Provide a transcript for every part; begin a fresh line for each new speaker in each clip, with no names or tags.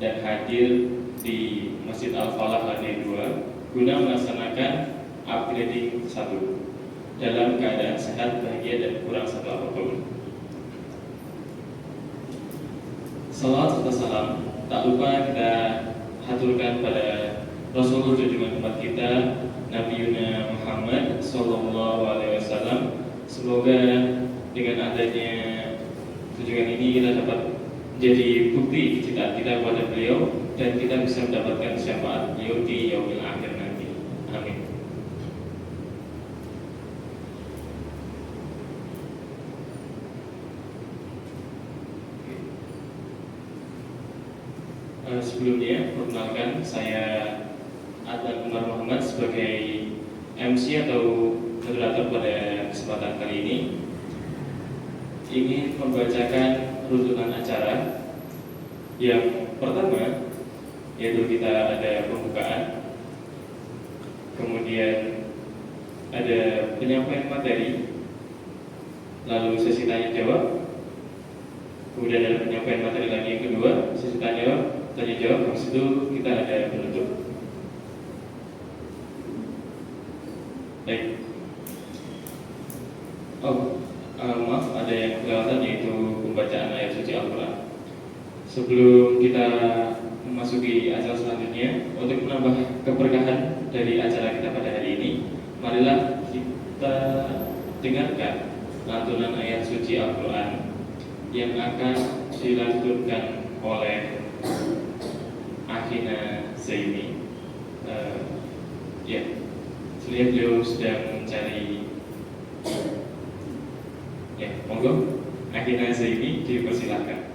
dan hadir di Masjid Al-Falah lantai 2 guna melaksanakan upgrading 1 dalam keadaan sehat, bahagia, dan kurang satu apapun. Salawat serta salam tak lupa kita haturkan pada Rasulullah junjungan umat kita, Nabi Yuna Muhammad Sallallahu Alaihi Wasallam. Semoga dengan adanya junjungan ini kita dapat menjadi bukti kecintaan kita kepada beliau dan kita bisa mendapatkan syafaat beliau di yaumil akhir nanti. Amin. Sebelumnya, perkenalkan saya Adnan Umar Muhammad sebagai MC atau moderator pada kesempatan kali ini. Ingin membacakan runtutan acara. Yang pertama, yaitu kita ada pembukaan, kemudian ada penyampaian materi, lalu sesi tanya jawab, kemudian ada penyampaian materi lagi yang kedua, sesi tanya jawab, habis itu kita ada penutup. Baik. Maaf, ada yang kelewatan, yaitu pembacaan ayat suci Al-Quran. Sebelum kita memasuki acara selanjutnya, untuk menambah keberkahan dari acara kita pada hari ini, marilah kita dengarkan lantunan ayat suci Al-Quran yang akan dilantunkan oleh Akhina Zaini. Sebenarnya beliau sedang mencari. Monggo Akhina Zaini dipersilahkan.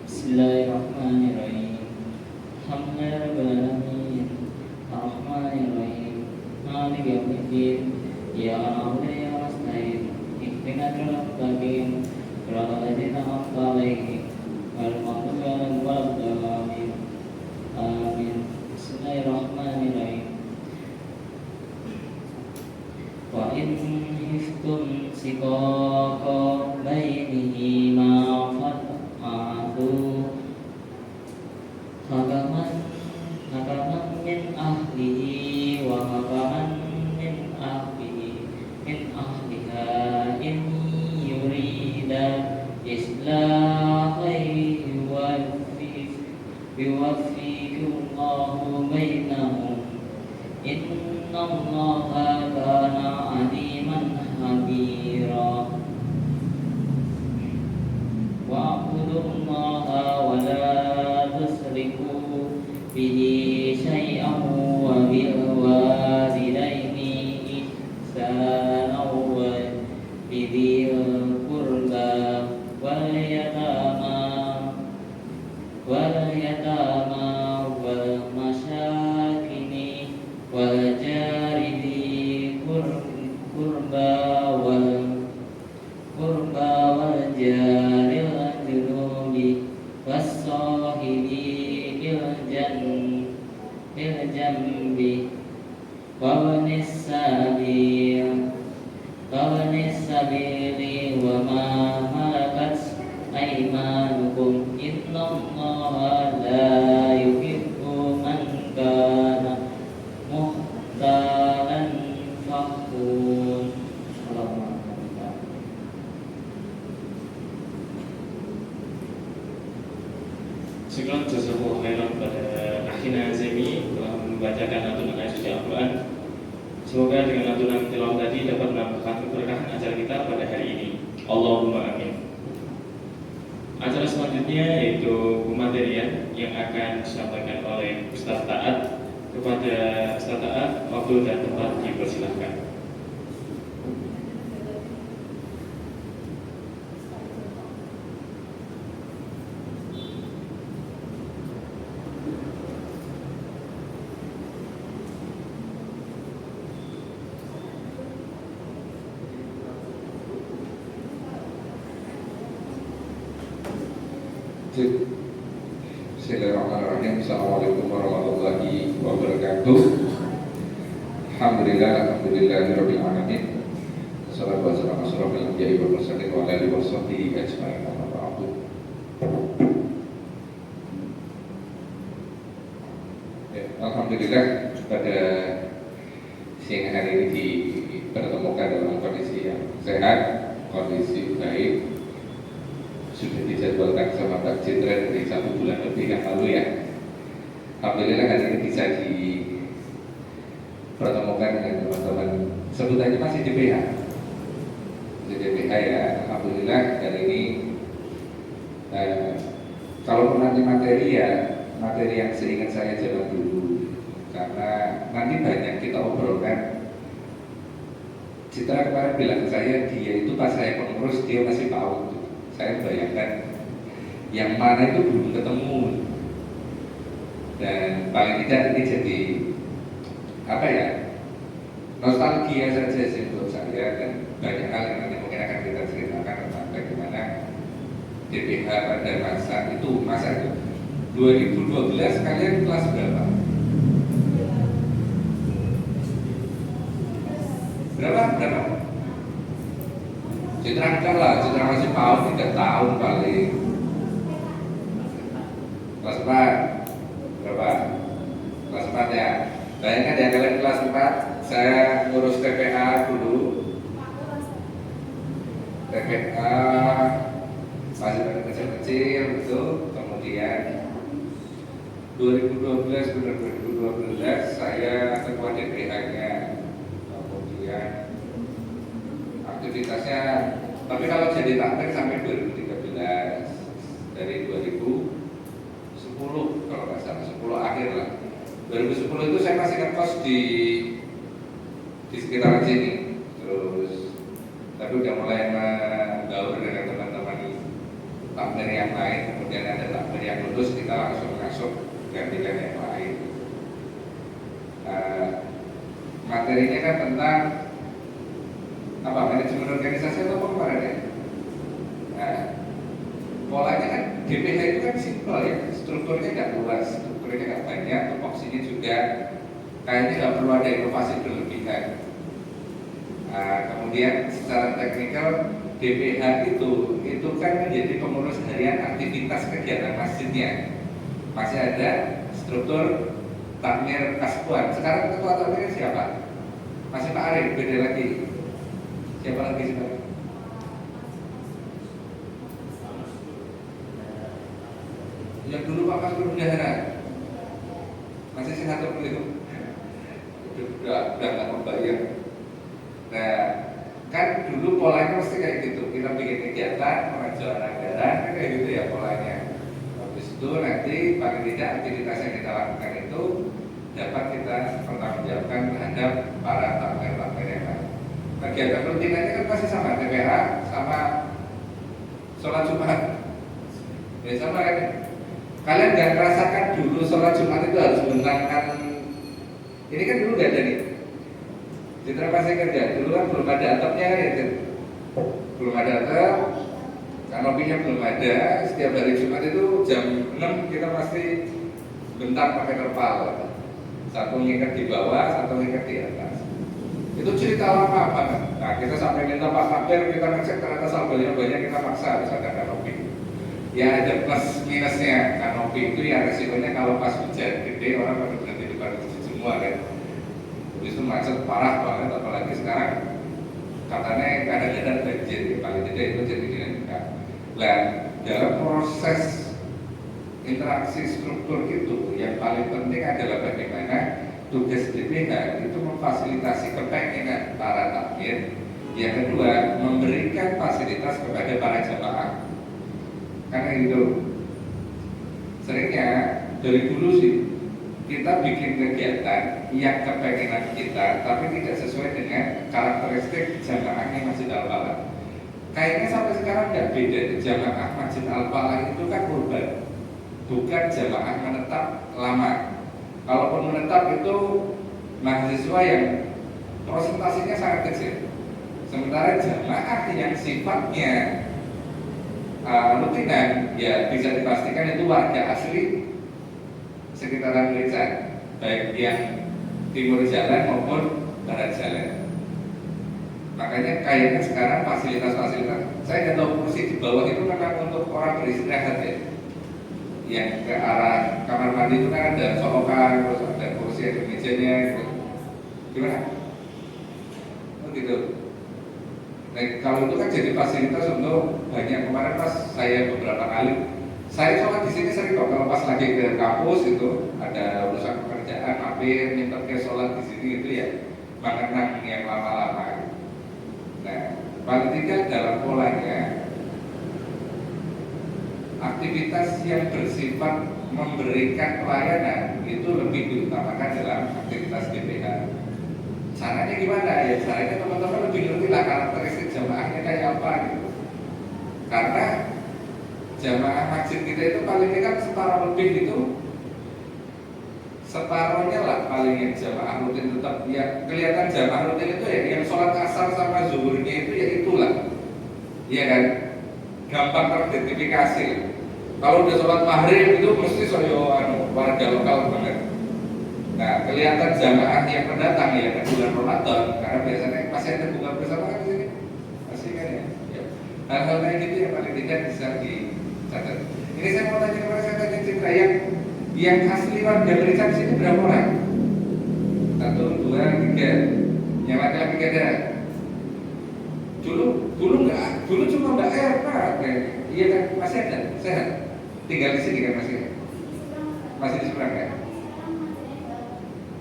Bismillahirrahmanirrahim. Alhamdulillahirrahmanirrahim. Ar-Rahmanirrahim. Maliki yaumiddin. Iyyaka na'budu wa iyyaka nasta'in. Ihdinas siratal mustaqim. Siratal ladzina an'amta 'alaihim ghairil maghdubi 'alaihim waladdallin. Amin. Bismillahirrahmanirrahim. Wa in khiftum shiqaqa bainihima hakaman min ahlihi wa hakaman min ahliha in yurida islahan yuwaffiqillahu bainahum innallaha kana aliman khabira. Wa'budullaha wa la tusriku bihi syai'an wa bil walidaini ihsanan wa bidhil qurba wal yatama wal masakini wal jari dzil qurba wal jaril junubi was-sahibi bil jambi wa ibnis sabili wa ma malakat aymanukum innallaha la yuhibbu man kana mukhtalan fakhur.
Syukran jazakallahu khairan pada Akhina Zaini telah membacakan lantunan ayat suci Al-Quran. Semoga dengan lantunan tilawah tadi dapat menambahkan keberkahan acara kita pada hari ini. Allahumma amin. Acara selanjutnya yaitu pematerian yang akan disampaikan oleh Ustaz Taat. Kepada Ustaz Taat, waktu dan tempat dipersilahkan.
Bismillahirrahmanirrahim. Assalamualaikum warahmatullahi wabarakatuh. Alhamdulillahirabbil alamin. Wassalatu wassalamu ala asyrofil anbiya'i wal mursalin wa ala alihi washabbihi ajmain. Amma ba'du. Alhamdulillah, pada siang hari ini dipertemukan dalam kondisi yang sehat, kondisi baik. Sudah dijadwalkan sama Pak Jenderal dari 1 bulan lebih yang lalu ya. Alhamdulillah hari ini bisa dipertemukan dengan teman-teman sebutannya masih DPH. Masih DPH ya. Alhamdulillah hari ini kalau nanti materi ya materi yang seingat saya jalan dulu, karena nanti banyak kita obrolkan. Citra kemarin bilang saya dia itu pas saya pengurus dia masih PAUD. Saya bayangkan yang mana itu belum ketemu, dan paling tidak ini jadi apa ya, nostalgia saja sih untuk saya, dan banyak hal yang nanti mungkin akan kita ceritakan tentang bagaimana DPH pada masa itu 2012 kalian kelas berapa? Berapa? Citra masih PAUD 3 tahun paling. Kelas 4 berapa? Kelas 4 ya. Bayangkan ya kalian kelas 4, saya ngurus TPA dulu. TPA masih pada kecil-kecil itu, kemudian 2012 saya ketua DPH-nya, kemudian aktivitasnya, tapi kalau jadi takmir sampai 2013, dari 2010 kalau nggak salah, 10 akhir lah. 2010 itu saya masih ngekos di sekitaran sini, terus tapi udah mulai menggaul dengan teman-teman takmir yang lain, kemudian ada takmir yang lulus, kita langsung masuk gantikan yang lain. Materinya kan tentang apa, manajemen organisasi atau apa kemarin ya? Nah, polanya kan DPH itu kan simpel ya, strukturnya nggak luas, strukturnya nggak banyak, tupoksinya juga kayaknya nggak perlu ada inovasi berlebihan. Nah, kemudian secara teknikal DPH itu kan menjadi pengurus harian aktivitas kegiatan masjidnya. Masih ada struktur takmir kaskuan. Sekarang ketua takmirnya siapa? Masih Pak Arif, beda lagi. Siapa lagi sekarang? Yang dulu Pak Mas Bendahara masih sehat atau belum? Udah nggak membayar. Nah, kan dulu polanya mesti kayak gitu. Kita bikin kegiatan, pengajuan anggaran, kan kayak gitu ya polanya. Habis itu nanti paling tidak aktivitas yang kita lakukan itu dapat kita pertanggungjawabkan terhadap para takmir-takmir yang lain. Kegiatan rutinannya kan pasti sama, TPH sama sholat Jumat. Ya sama kan? Kalian nggak merasakan dulu sholat Jumat itu harus bentangkan. Ini kan dulu nggak ada nih. Citra pasti kerja, dulu kan belum ada atapnya ya, belum ada atap, kanopinya belum ada. Setiap hari Jumat itu jam 6 kita pasti bentang pakai terpal. Satu ngikat di bawah, satu ngikat di atas. Itu cerita lama banget. Nah, kita sampai minta Pak Takmir, kita ngecek ternyata saldonya banyak, kita paksa harus ada kanopi. Ya ada plus minusnya, kanopi itu ya resikonya kalau pas hujan gede orang pada berhenti di depan semua kan. Habis itu macet parah banget, apalagi sekarang katanya kadang-kadang banjir, ya, paling tidak itu jadi dinamika. Nah, dalam proses interaksi struktur itu yang paling penting adalah bagaimana tugas DPH itu memfasilitasi kepentingan para takmir. Yang kedua, memberikan fasilitas kepada para jamaah. Karena itu seringnya dari dulu sih kita bikin kegiatan yang kepengenan kita tapi tidak sesuai dengan karakteristik jamaahnya Masjid Al-Falah. Kayaknya sampai sekarang nggak beda. Jamaah Masjid Al-Falah itu kan urban, bukan jamaah menetap lama. Kalaupun menetap itu mahasiswa yang presentasinya sangat kecil. Sementara jamaah yang sifatnya rutinan, ya bisa dipastikan itu warga asli sekitaran gereja, baik yang timur jalan maupun barat jalan. Makanya kayaknya sekarang fasilitas-fasilitas, saya nggak tahu kursi di bawah itu memang untuk orang beristirahat ya. Yang ke arah kamar mandi itu kan ada solokan, terus ada kursi, ada mejanya, gitu. Gimana? Oh gitu. Nah, kalau itu kan jadi fasilitas untuk banyak. Kemarin pas saya beberapa kali, saya sholat di sini sering kok. Kalau pas lagi ke kampus itu ada urusan pekerjaan, mampir, minta ke sholat di sini itu ya mengenang yang lama-lama. Nah, paling tidak dalam polanya aktivitas yang bersifat memberikan pelayanan itu lebih diutamakan dalam aktivitas DPH. Caranya gimana ya? Caranya teman-teman lebih ngerti lah karakteristik jamaahnya kayak apa gitu. Karena jamaah masjid kita itu paling kan separuh lebih itu, separuhnya lah paling yang jamaah rutin tetap ya kelihatan jamaah rutin itu ya yang sholat asar sama zuhurnya itu ya itulah, iya kan, gampang teridentifikasi. Kalau udah sholat maghrib itu mesti soyo warga lokal banget. Nah, kelihatan jamaah yang pendatang ya di bulan Ramadan karena biasanya masih ada buka bersama kan di sini, masih kan ya. Hal-hal kayak gitu yang paling tidak bisa dicatat. Ini saya mau tanya kepada saya tanya Citra yang asli warga gereja di sini berapa orang? 1, 2, 3. Yang laki-laki ada. Dulu enggak, dulu cuma Mbak Erna kayaknya. Iya kan, masih ada, sehat. Tinggal di sini kan masih di seberang kan?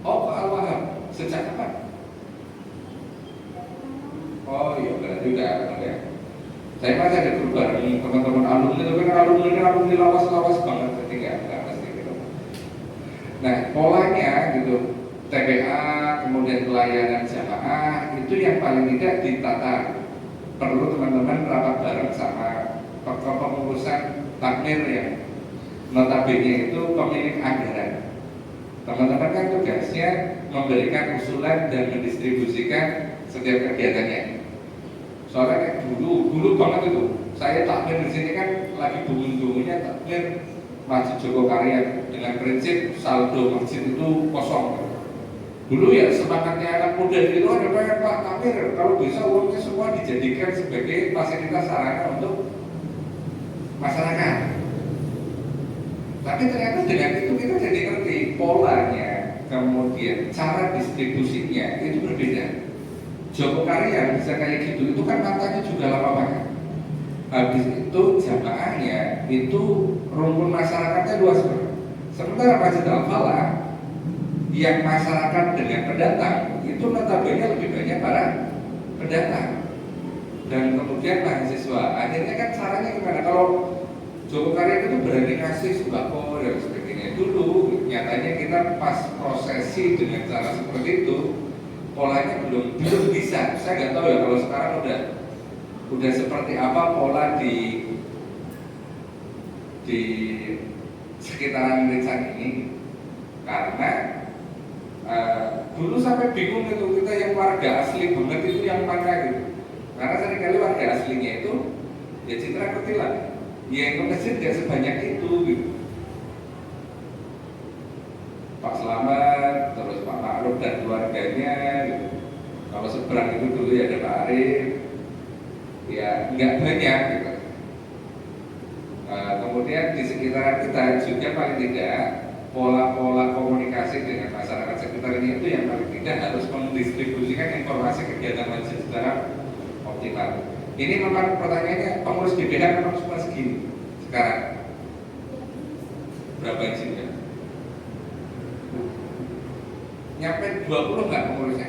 Oh, Pak Al-Wahab, sejak kapan? Oh iya, berarti udah ya. Saya masih ada grup bareng teman-teman alumni, tapi kan alumni lawas-lawas banget, jadi nggak pasti gitu. Nah, polanya gitu, TPA, kemudian pelayanan jamaah itu yang paling tidak ditata. Perlu teman-teman rapat bareng sama pengurusan takmir yang notabene itu pemilik anggaran. Teman-teman kan tugasnya memberikan usulan dan mendistribusikan setiap kegiatannya. Soalnya kayak dulu banget itu, saya takmir di sini kan lagi booming-boomingnya takmir Masjid Jogokaryan dengan prinsip saldo masjid itu kosong. Dulu ya semangatnya anak muda itu ada pengen Pak takmir kalau bisa uangnya semua dijadikan sebagai fasilitas sarana untuk masyarakat. Tapi ternyata dengan itu kita jadi ngerti polanya, kemudian cara distribusinya itu berbeda. Jogokaryan bisa kayak gitu, itu kan matanya juga lama banget. Habis itu jamaahnya itu rumpun masyarakatnya luas banget. Sementara Masjid Al-Falah yang masyarakat dengan pendatang itu notabene lebih banyak para pendatang dan kemudian mahasiswa. Akhirnya kan caranya gimana? Kalau Jogokaryan itu berani ngasih sembako dan sebagainya. Dulu nyatanya kita pas prosesi dengan cara seperti itu polanya belum bisa. Saya nggak tahu ya kalau sekarang udah seperti apa pola di sekitaran Rincan ini, karena dulu sampai bingung itu kita yang warga asli banget itu yang mana gitu. Karena seringkali warga aslinya itu ya Citra ketilang, ya yang ke masjid gak sebanyak itu gitu. Pak Slamet, terus Pak Ma'ruf dan keluarganya gitu. Kalau seberang itu dulu ya ada Pak Arif, ya nggak banyak gitu. Kemudian di sekitaran kita juga paling tidak pola-pola komunikasi dengan masyarakat sekitar ini itu yang paling tidak harus mendistribusikan informasi kegiatan masjid secara optimal. Ini memang pertanyaannya pengurus DPH memang cuma segini sekarang. Berapa isinya? Nyampe 20 nggak pengurusnya?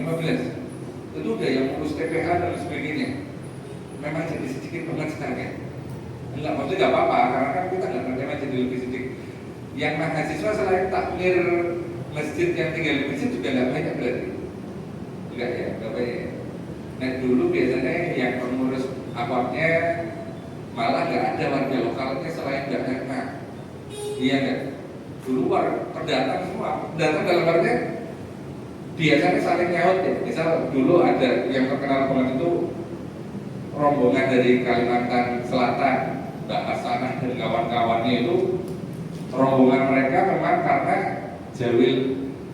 15. Itu udah yang ngurus TPH dan sebagainya. Memang jadi sedikit banget sekarang ya. Enggak, maksudnya nggak apa-apa, karena kan kita nggak terima jadi lebih sedikit. Yang mahasiswa selain takmir masjid yang tinggal di masjid juga nggak banyak berarti? Nggak banyak. Nah dulu biasanya yang pengurus awamnya malah nggak ada warga lokalnya selain Jakarta. Iya nggak? Dulu pendatang semua, pendatang dalam artinya biasanya saling nyaut ya. Misal dulu ada yang terkenal banget itu rombongan dari Kalimantan Selatan, Mbak Hasanah dan kawan-kawannya itu rombongan mereka memang karena jawil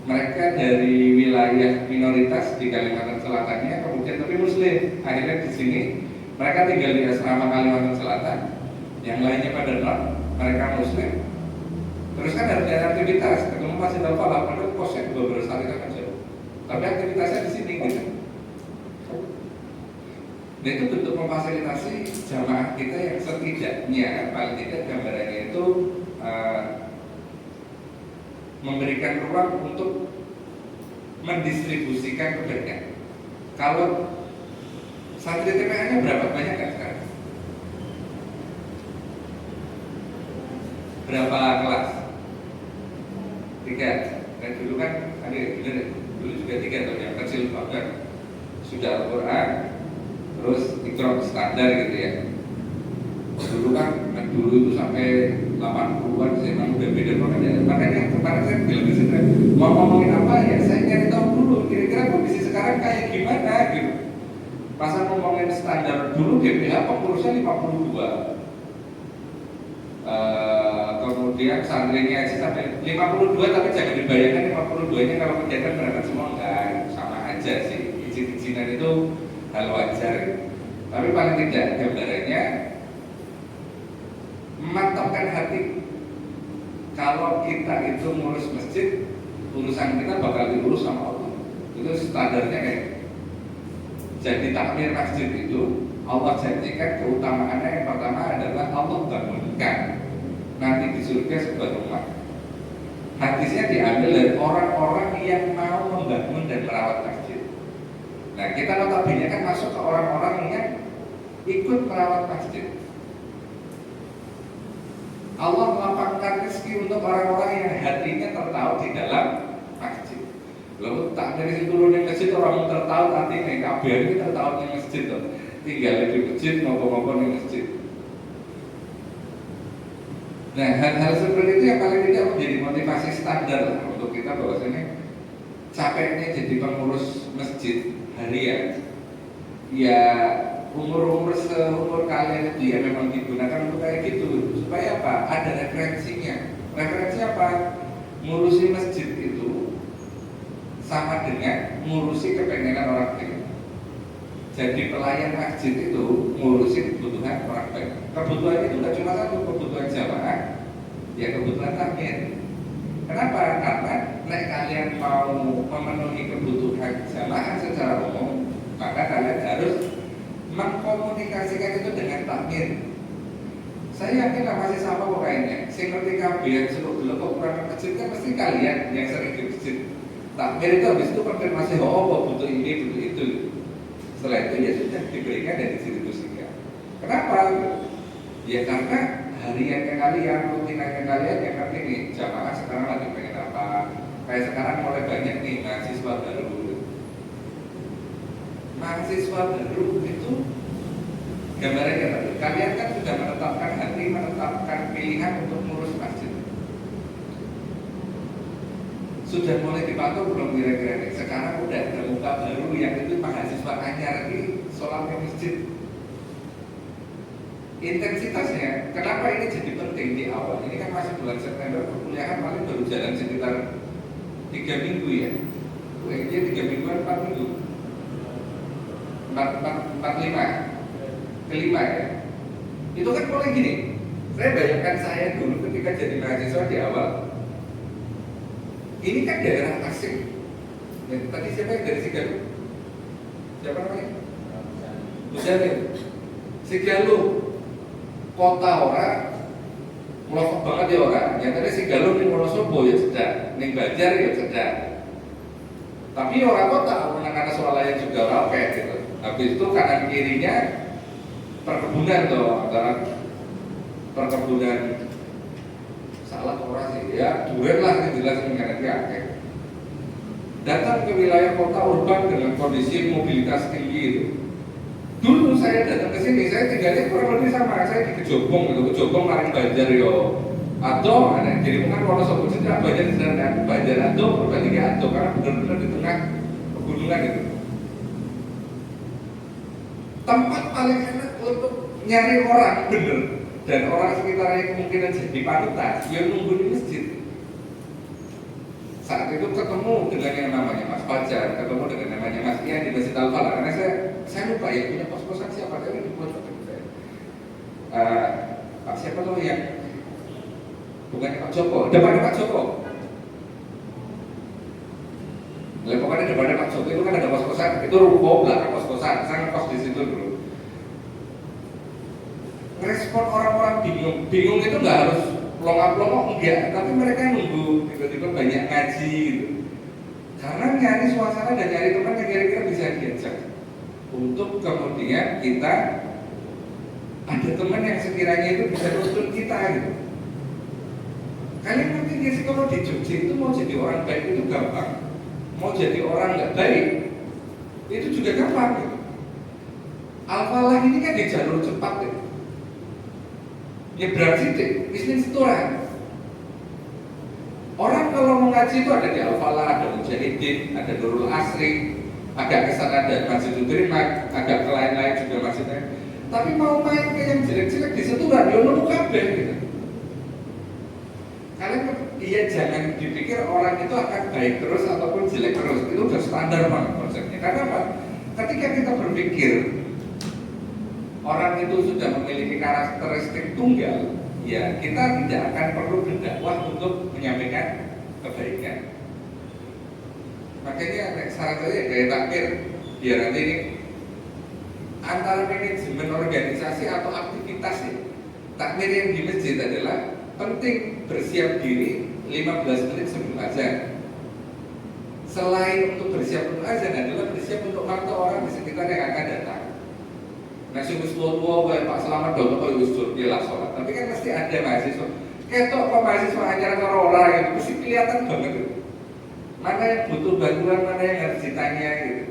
mereka dari wilayah minoritas di Kalimantan Selatannya kemudian tapi Muslim. Akhirnya di sini mereka tinggal di asrama Kalimantan Selatan, yang lainnya pada non, mereka Muslim. Terus kan ada aktivitas, ketemu masih tahu lah, padahal kosnya juga berasal kan jauh. Tapi aktivitasnya di sini gitu. Nah itu bentuk memfasilitasi jamaah kita yang setidaknya paling tidak gambarannya itu memberikan ruang untuk mendistribusikan kebaikan. Kalau santri TPA-nya berapa banyak kan sekarang? Berapa kelas? 3. Dan dulu kan ada bener, dulu juga 3 tuh yang kecil banget sudah Al-Quran, terus ikram standar gitu ya. Dulu kan dulu itu sampai 80-an sih memang udah beda banget ya. Makanya kemarin saya bilang ke sini mau ngomongin apa ya, saya nyari tahu dulu kira-kira kondisi sekarang kayak gimana gitu. Masa ngomongin standar dulu GPH pengurusnya 52. Kemudian santrinya aja sampai 52, tapi jangan dibayangkan 52-nya kalau kegiatan berangkat semua enggak, sama aja sih. Izin-izinan itu hal wajar. Tapi paling tidak gambarannya memantapkan hati. Kalau kita itu ngurus masjid, urusan kita bakal diurus sama Allah. Itu standarnya kayak. Jadi takmir masjid itu Allah janjikan keutamaannya yang pertama adalah Allah bangunkan nanti di surga sebuah rumah. Hadisnya diambil dari orang-orang yang mau membangun dan merawat masjid. Nah kita notabene kan masuk ke orang-orang yang ikut merawat masjid. Allah melapangkan rezeki untuk orang-orang yang hatinya tertaut di dalam masjid. Lalu tak dari situ di masjid orang tertaut hatinya, kabeh ini tertaut di masjid tuh. Tinggal di masjid, ngopo-ngopo di masjid. Nah hal-hal seperti itu yang paling tidak menjadi motivasi standar lah untuk kita bahwasanya capeknya jadi pengurus masjid harian. Ya umur-umur seumur kalian itu ya memang digunakan untuk kayak gitu. Supaya apa? Ada referensinya. Referensi apa? Ngurusi masjid itu sama dengan ngurusi kepengenan orang lain. Jadi pelayan masjid itu ngurusin kebutuhan orang lain. Kebutuhan itu tidak cuma satu, kebutuhan jamaah, ya kebutuhan takmir. Kenapa? Karena nek kalian mau memenuhi kebutuhan jamaah secara umum, maka kalian harus mengkomunikasikan itu dengan takmir. Saya yakin lah masih sama kok kayaknya. Sing ngerti kabeh suruh dulu kok kurang masjid kan mesti kalian yang sering di masjid. Takmir itu habis itu konfirmasi butuh ini, butuh itu. Setelah itu ya sudah diberikan dan didistribusikan. Kenapa? Ya karena hariannya kalian, rutinannya kalian yang ngerti nih jamaah sekarang lagi pengen apa. Kayak sekarang mulai banyak nih mahasiswa baru. Mahasiswa baru itu gambarannya tadi. Kalian kan sudah menetapkan hati, menetapkan pilihan untuk mengurus masjid. Sudah mulai dipantau belum kira-kira nih? Sekarang udah ada muka baru yang itu mahasiswa anyar lagi sholat di masjid. Intensitasnya, kenapa ini jadi penting di awal? Ini kan masih bulan September, perkuliahan paling baru jalan sekitar 3 minggu ya. Dia 3 mingguan, 4 minggu 4, 5 kelima ya. Itu kan mulai gini. Saya bayangkan saya dulu ketika jadi mahasiswa di awal. Ini kan daerah asing. Tadi siapa yang dari Sigalu? Siapa namanya? Mujalil. Sigalu kota orang pelosok banget ya orang. Yang tadi Sigalu di Wonosobo ya cedak, ning Banjar ya cedak. Tapi orang kota, orang karena swalaya juga rapi gitu. Habis itu kanan kirinya perkebunan tuh, antara perkebunan salah orang sih ya duren lah yang jelas mengenai akeh. Datang ke wilayah kota urban dengan kondisi mobilitas tinggi itu. Dulu saya datang ke sini, saya tinggalnya kurang lebih sama. Saya di Kejobong, gitu. Kejobong Maring Banjar yo. Atau ada jadi mungkin Wonosobo tidak Banjar di sana, Banjar atau Purbalingga atau karena benar-benar di tengah pegunungan gitu. Tempat paling enak untuk nyari orang bener dan orang sekitarnya kemungkinan jadi panutan, yang nunggu di masjid. Saat itu ketemu dengan yang namanya Mas Fajar, ketemu dengan namanya Mas Ian di Masjid Al-Falah. Karena saya lupa ya punya kos-kosan siapa, tapi dibuat waktu itu saya. Pak siapa tuh yang bukannya Pak Joko, depannya Pak Joko. Nah, pokoknya depannya Pak Joko itu kan ada kos-kosan, itu ruko belakang kos-kosan, saya ngekos di situ dulu. Respon orang-orang bingung itu nggak harus pelongok-pelongok enggak, tapi mereka nunggu tiba-tiba banyak ngaji gitu. Karena nyari suasana dan nyari teman yang kira-kira bisa diajak untuk kemudian kita ada teman yang sekiranya itu bisa nuntun kita gitu. Kalian ngerti nggak sih kalau di Jogja itu mau jadi orang baik itu gampang, mau jadi orang nggak baik itu juga gampang gitu. Al-Falah ini kan di jalur cepat gitu. Nyebrang sidik, Islam setoran. Orang kalau mengaji itu ada di Al-Falah, ada Mujahidin, ada Nurul Asri, agak kesana ada Masjid Utrimat, agak ke lain-lain juga masjidnya. Tapi mau main ke yang jelek-jelek di setoran, ya nunggu kabeh gitu. Kalian dia jangan dipikir orang itu akan baik terus ataupun jelek terus, itu udah standar banget konsepnya. Karena apa? Ketika kita berpikir orang itu sudah memiliki karakteristik tunggal, ya kita tidak akan perlu berdakwah untuk menyampaikan kebaikan. Makanya saran saya kayak takmir, biar nanti ini antara manajemen organisasi atau aktivitas ya. Takmir yang di masjid adalah penting bersiap diri 15 menit sebelum azan. Selain untuk bersiap untuk azan adalah bersiap untuk mantau orang di sekitar yang akan datang. Nah, wis tua kayak Pak Selamat dong, kok wis lah sholat. Tapi kan pasti ada mahasiswa. Ketok kok mahasiswa hanya orang gitu, mesti kelihatan banget gitu. Mana yang butuh bantuan, mana yang harus ditanya gitu.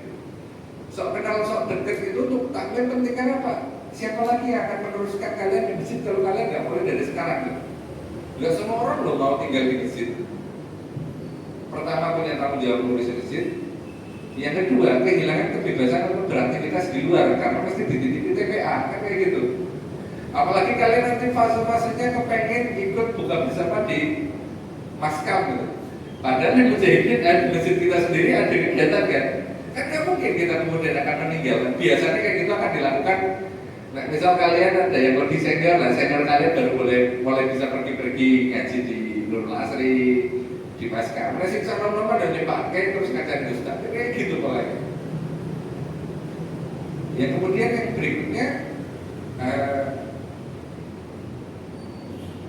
Sok kenal, sok deket itu untuk takmir penting kan apa? Siapa lagi yang akan meneruskan kalian di masjid kalau kalian nggak mulai dari sekarang gitu. Nggak semua orang loh mau tinggal di masjid. Pertama punya tanggung jawab ngurus masjid. Yang kedua, kehilangan kebebasan untuk beraktivitas di luar karena mesti dititipi TPA, kan kayak gitu. Apalagi kalian nanti fase-fasenya kepengen ikut buka bersama di Maskam gitu. Padahal di masjid kita sendiri ada kegiatan kan nggak mungkin kita kemudian akan meninggalkan. Biasanya kayak gitu akan dilakukan. Nah, misal kalian ada yang lebih senior lah, senior kalian baru mulai bisa pergi-pergi ngaji di Nurul Asri, di Maskam, masih sama nama dan dipakai terus ngajarin Ustaz, kayak gitu polanya. Yang kemudian yang berikutnya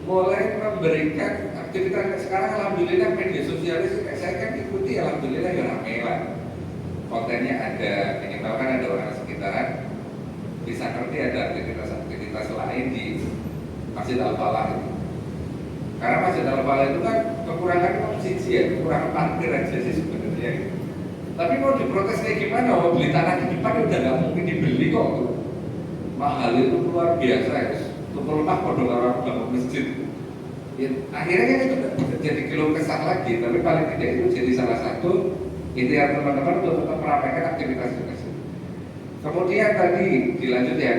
mulai memberikan aktivitas sekarang alhamdulillah media sosial saya kan ikuti alhamdulillah ya ramai lah. Kontennya ada, minimal kan ada orang sekitaran bisa ngerti ada aktivitas lain di Masjid Al-Falah itu. Karena Masjid Al-Falah itu kan kekurangan posisi ya, kekurangan parkir aja sih sebenarnya. Tapi mau diprotes kayak gimana? Mau beli tanah di depan udah nggak mungkin dibeli kok. Mahal itu luar biasa ya. Tumpul rumah kodok orang bangun masjid. Ya, akhirnya kan itu jadi keluh kesah lagi. Tapi paling tidak itu jadi salah satu ikhtiar teman-teman untuk tetap meramaikan aktivitas di masjid. Kemudian tadi dilanjut ya,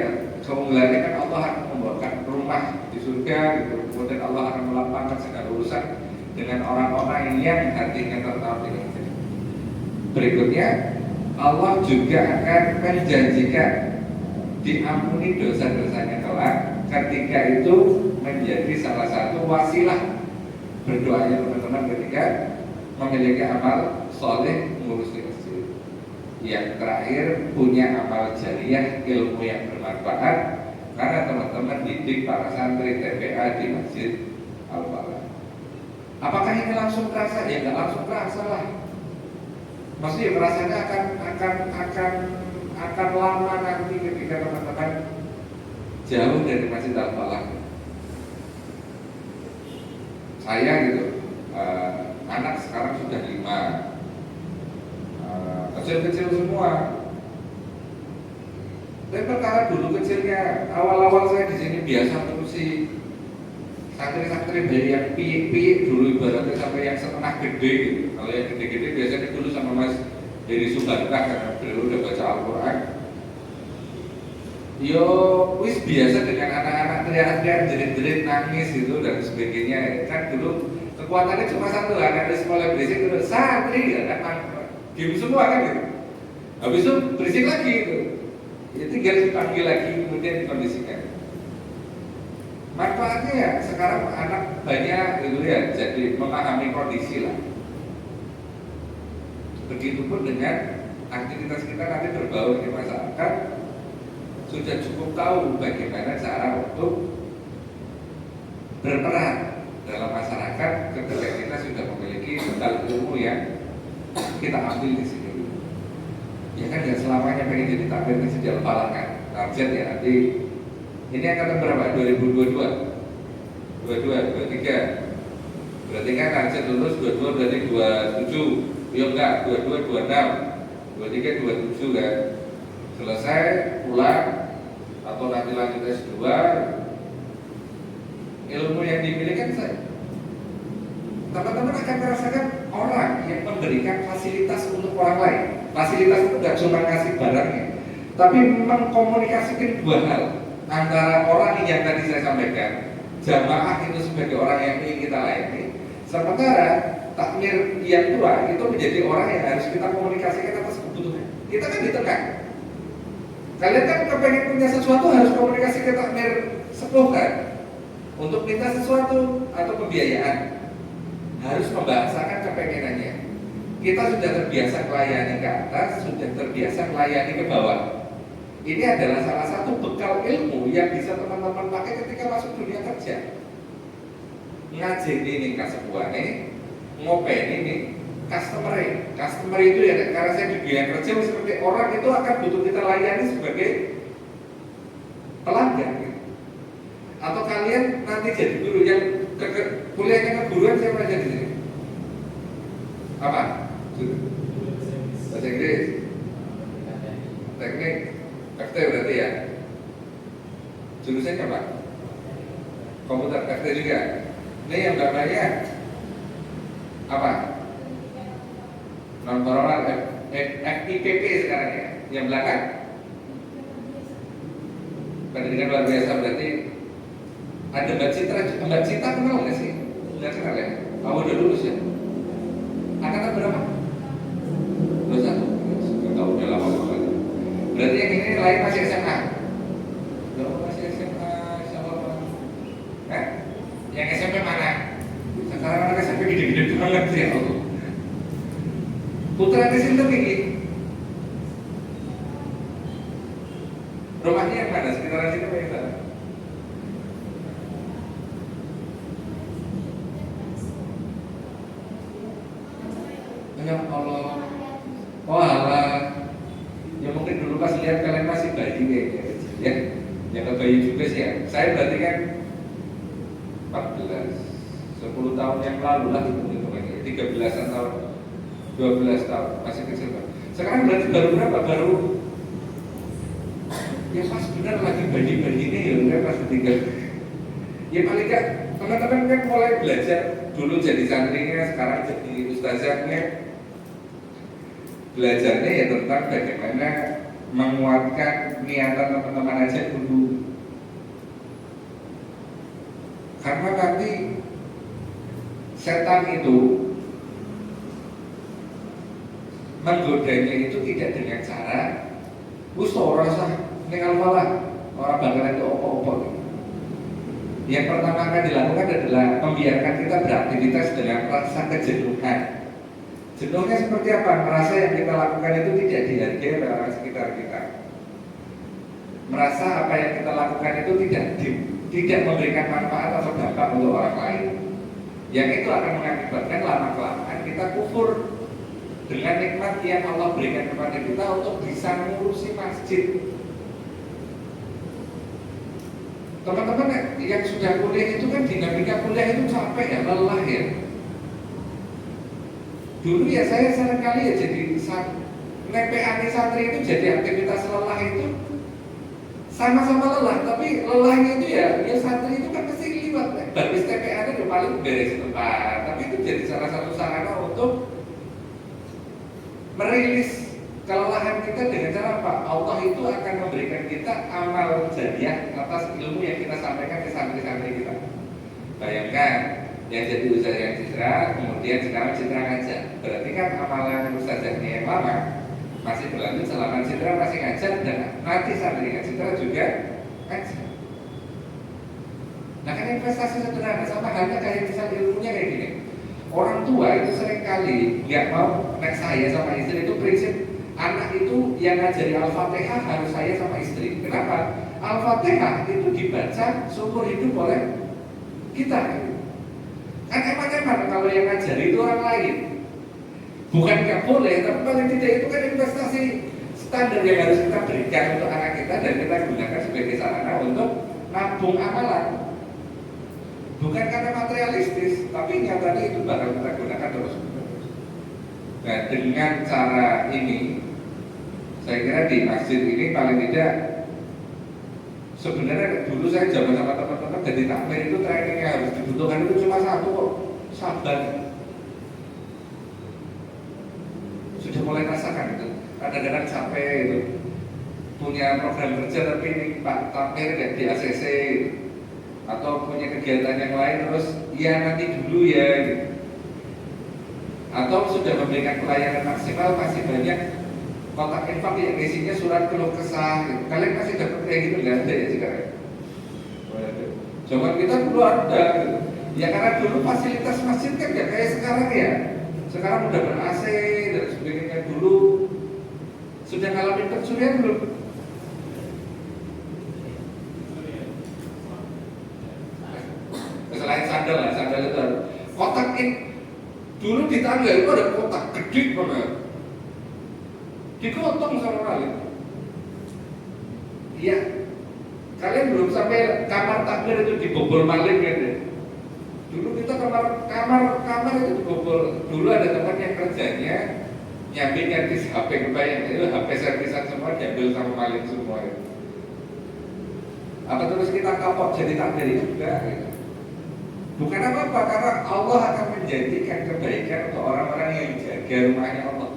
keunggulannya kan Allah akan membawakan rumah di surga gitu. Kemudian Allah akan melapangkan segala urusan dengan orang-orang yang hatinya tertarik dengan itu. Berikutnya Allah juga akan menjanjikan diampuni dosa-dosanya kelak ketika itu menjadi salah satu wasilah berdoanya teman-teman ketika memiliki amal soleh mengurusi masjid. Yang terakhir punya amal jariah ilmu yang bermanfaat karena teman-teman didik para santri TPA di Masjid Al-Falah. Apakah ini langsung terasa? Ya nggak langsung terasa lah. Maksudnya rasanya akan lama nanti ketika teman-teman jauh dari Masjid Al-Falah. saya gitu, anak sekarang sudah 5, kecil-kecil semua. Tapi perkara dulu kecilnya, awal-awal saya di sini biasa ngurusi santri-santri dari yang piye-piye dulu, ibaratnya sampai yang setengah gede gitu. Kalau yang gede-gede biasanya dulu sama Mas Heri Subangkah, karena beliau udah baca Al-Quran. Yo, wis biasa dengan anak-anak teriak-teriak, jerit-jerit, nangis gitu dan sebagainya. Kan dulu kekuatannya cuma satu, anak di sekolah berisik itu santri, ya kan, game semua kan gitu. Habis itu berisik lagi gitu. Ya tinggal dipanggil lagi, kemudian dikondisikan. Manfaatnya ya sekarang anak banyak gitu ya, jadi memahami kondisi lah. Begitupun dengan aktivitas kita nanti berbaur di masyarakat, sudah cukup tahu bagaimana cara untuk berperan dalam masyarakat ketika kita sudah memiliki bekal ilmu yang kita ambil di sini. Ya kan nggak selamanya pengen jadi takbir di sejauh palangan. Target ya nanti ini angkatan berapa? 2022, 22, 23. Berarti kan target lulus 22 berarti 27. Ya enggak, 22, 26, 23, 27 kan. Selesai pulang atau nanti lanjut S2, ilmu yang dimiliki kan saya. Teman-teman akan merasakan orang yang memberikan fasilitas untuk orang lain. Fasilitas itu tidak cuma kasih barangnya, tapi mengkomunikasikan dua hal antara orang yang tadi saya sampaikan, jamaah itu sebagai orang yang ingin kita layani, sementara takmir yang tua itu menjadi orang yang harus kita komunikasikan atas kebutuhan. Kita kan di tengah. Kalian kan kepengen punya sesuatu harus komunikasi ke takmir sepuh kan, untuk minta sesuatu atau pembiayaan. Harus membahasakan kepengenannya. Kita sudah terbiasa melayani ke atas, sudah terbiasa melayani ke bawah. Ini adalah salah satu bekal ilmu yang bisa teman-teman pakai ketika masuk dunia kerja. Ngajeni ini kasepuane, ngopeni ini customer itu ya, karena saya di dunia kerja seperti orang itu akan butuh kita layani sebagai pelanggan. Atau kalian nanti jadi guru yang kuliahnya keguruan, saya pernah jadi sini. Apa? Bahasa Inggris, teknik, FT berarti ya. Jurusannya apa? Komputer, FT juga. Ini yang gambarnya apa? Non formal, FIPP sekarang ya. Yang belakang pendidikan luar biasa, berarti ada Mbak Citra kenal nggak sih? Nggak kenal ya? Kamu udah lulus ya? Angkatan berapa? 21. Nggak tahu, udah lama banget. Berarti yang ini lain masih SMA? Masih SMA, insya Allah. Yang SMP mana? Sekarang anak SMP gede-gede banget ya Allah. Putra di sini tinggi. Rumahnya yang mana? Sekitaran situ apa yang sana? Ya Allah. Oh alah. Ya mungkin dulu pas lihat kalian masih bayi kayaknya ya. Yang ke bayi juga sih ya. Saya berarti kan 10 tahun yang lalu lah itu 13-an tahun, 12 tahun, masih kecil kan. Sekarang berarti baru berapa? Baru ya pas benar lagi bayi-bayi ini ya udah pas ketiga. Ya paling gak teman-teman kan mulai belajar dulu jadi santrinya, sekarang jadi ustazahnya. Belajarnya ya tentang bagaimana menguatkan niatan teman-teman aja dulu. Karena nanti setan itu menggodanya itu tidak dengan cara ora sah ning malah orang bakalan itu opo-opo. Yang pertama akan dilakukan adalah membiarkan kita beraktivitas dengan rasa kejenuhan. Jenuhnya seperti apa? Merasa yang kita lakukan itu tidak dihargai oleh orang sekitar kita. Merasa apa yang kita lakukan itu tidak memberikan manfaat atau dampak untuk orang lain. Yang itu akan mengakibatkan lama-kelamaan kita kufur dengan nikmat yang Allah berikan kepada kita untuk bisa mengurusi masjid. Teman-teman yang sudah kuliah itu kan dinamika kuliah itu capek ya, lelah ya. Dulu ya saya seringkali ya jadi nepeani santri itu jadi aktivitas lelah itu sama-sama lelah, tapi lelahnya itu ya santri itu kan pasti liwat. Baris TPA itu paling beres tempat, tapi itu jadi salah satu sarana untuk merilis kelelahan kita dengan cara apa? Allah itu akan memberikan kita amal jariah atas ilmu yang kita sampaikan ke santri-santri kita. Bayangkan yang jadi ustaz yang citra, kemudian sekarang citra ngajar. Berarti kan amalan ustazahnya yang lama masih berlanjut selama citra masih ngajar dan nanti santrinya citra juga ngajar. Nah kan investasi sederhana sama halnya kayak misal ilmunya kayak gini. Orang tua itu sering kali nggak mau naik saya sama istri itu prinsip anak itu yang ngajari Al-Fatihah harus saya sama istri. Kenapa? Al-Fatihah itu dibaca seumur hidup oleh kita. Kan emang kalau yang ngajari itu orang lain. Bukan nggak boleh, tapi paling tidak itu kan investasi standar yang harus kita berikan untuk anak kita dan kita gunakan sebagai sarana untuk nabung amalan. Bukan karena materialistis, tapi nyatanya itu bakal kita gunakan terus. Nah dengan cara ini saya kira di masjid ini paling tidak sebenarnya dulu saya zaman sama teman-teman jadi takmir itu training yang harus dibutuhkan itu cuma satu kok, sabar. Sudah mulai rasakan itu, kadang-kadang capek itu punya program kerja tapi ini Pak takmir nggak di ACC atau punya kegiatan yang lain terus ya nanti dulu ya gitu. Atau sudah memberikan pelayanan maksimal masih banyak kotak infak yang isinya surat keluh kesah gitu. Kalian masih dapat kayak gitu nggak ada ya sekarang? Zaman kita dulu ada gitu. Ya karena dulu fasilitas masjid kan nggak kayak sekarang ya. Sekarang udah ber-AC dan sebagainya. Dulu sudah ngalamin pencurian belum? Selain sandal lah, sandal itu kotak dulu di tangga itu ada kotak gede banget, digotong sama kalian. Iya, kalian belum sampai kamar takmir itu dibobol maling kan ya? Dulu kita kamar itu dibobol. Dulu ada teman yang kerjanya nyambi HP kebayang itu HP servisan semua diambil sama maling semua ya. Apa terus kita kapok jadi takmir itu enggak gitu. Bukan apa-apa, karena Allah akan menjadikan kebaikan untuk orang-orang yang jaga rumahnya Allah.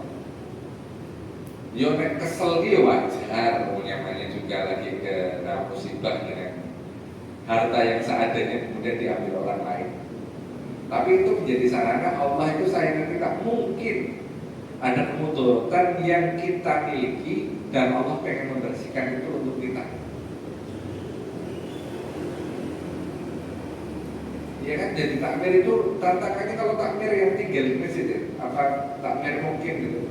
Yo nek kesel ki wajar, namanya juga lagi kena musibah dengan harta yang seadanya kemudian diambil orang lain. Tapi itu menjadi sarana Allah itu sayang kita. Mungkin ada kemudaratan yang kita miliki dan Allah pengen membersihkan itu untuk kita. Ya kan, jadi takmir itu tantangannya kalau takmir yang tinggal di masjid ya, apa takmir mungkin gitu.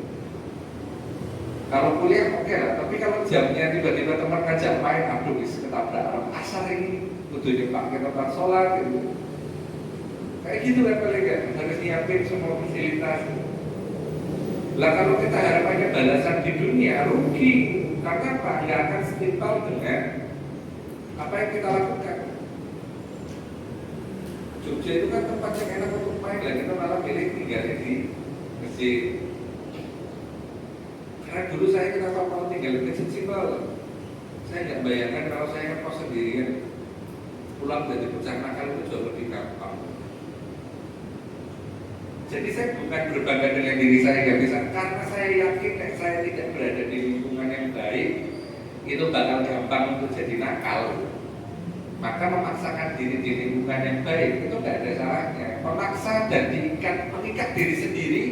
Kalau kuliah oke lah, tapi kalau jamnya tiba-tiba teman ngajak main, aduh bisa ketabrak orang asar ini, kudu dipakai tempat sholat gitu. Kayak gitu kan paling kan, harus nyiapin semua fasilitas. Lah kalau kita harapannya balasan di dunia rugi, karena apa? Nggak akan setimpal dengan apa yang kita lakukan. Jogja itu kan tempat yang enak untuk main, lah kita malah pilih tinggalnya di masjid. Karena dulu saya kenapa mau tinggal di masjid simpel. Saya nggak bayangkan kalau saya ngekos sendirian, pulang dari pecah nakal itu jauh lebih gampang. Jadi saya bukan berbangga dengan diri saya nggak bisa, karena saya yakin saya tidak berada di lingkungan yang baik, itu bakal gampang untuk jadi nakal. Maka memaksakan diri di lingkungan yang baik itu tidak ada salahnya. Memaksa dan mengikat diri sendiri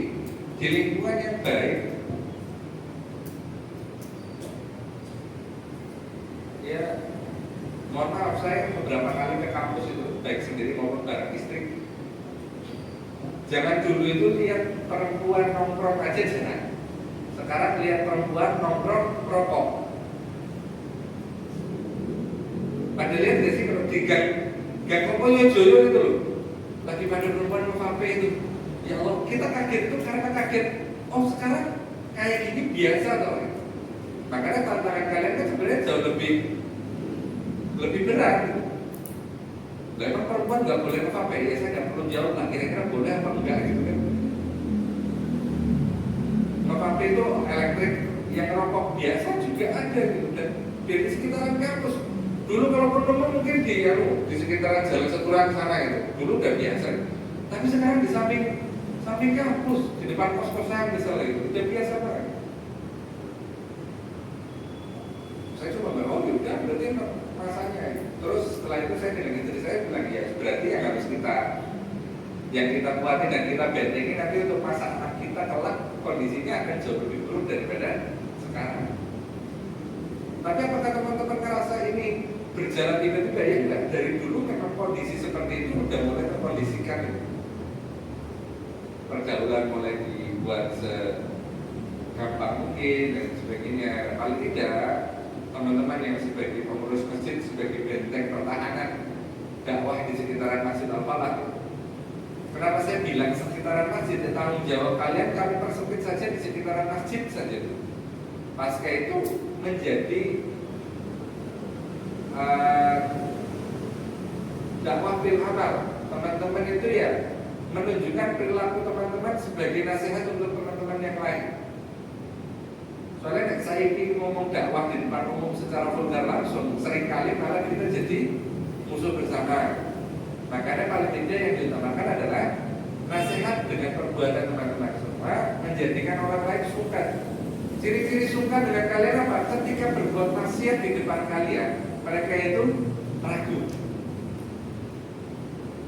di lingkungan yang baik. Ya, mohon maaf saya beberapa kali ke kampus itu baik sendiri maupun bareng istri. Jangan dulu itu lihat perempuan nongkrong aja jangan. Sekarang lihat perempuan nongkrong rokok. Pada lihat nggak sih kalau di gang Kopoyo Joyo itu loh, lagi pada perempuan vape itu, ya Allah kita kaget itu karena kaget. Oh sekarang kayak gini biasa tau. Makanya tantangan kalian kan sebenarnya jauh lebih berat. Lah emang perempuan nggak boleh ngevape? Ya saya nggak perlu jawab lah. Kira-kira boleh apa enggak gitu kan? Ngevape itu elektrik yang rokok biasa juga ada gitu dan di sekitaran kampus. Dulu kalau pertemuan mungkin di sekitaran Jalan Seturan sana itu dulu udah biasa. Tapi sekarang di samping kampus, di depan kos-kosan misalnya itu udah biasa banget. Saya cuma bilang, oh ya berarti masanya. Terus setelah itu saya bilang istri saya bilang ya berarti yang kita kuatin dan kita bentengin nanti untuk masa anak kita kelak kondisinya akan jauh lebih buruk daripada sekarang. Tapi apakah teman-teman ngerasa ini berjalan tiba-tiba? Ya enggak, dari dulu memang kondisi seperti itu udah mulai terkondisikan. Pergaulan mulai dibuat segampang mungkin dan sebagainya. Paling tidak teman-teman yang sebagai pengurus masjid, sebagai benteng pertahanan dakwah di sekitaran Masjid Al-Falah. Kenapa saya bilang sekitaran masjid? Tanggung jawab kalian kami persempit saja di sekitaran masjid saja. Pasca itu menjadi dakwah bil amal. Teman-teman itu ya menunjukkan perilaku teman-teman sebagai nasihat untuk teman-teman yang lain. Soalnya saya ingin ngomong dakwah di depan umum secara vulgar langsung, seringkali malah kita jadi musuh bersama. Makanya paling tidak yang diutamakan adalah nasihat dengan perbuatan teman-teman semua menjadikan orang lain suka. Ciri-ciri suka dengan kalian apa? Ketika berbuat maksiat di depan kalian, mereka itu ragu.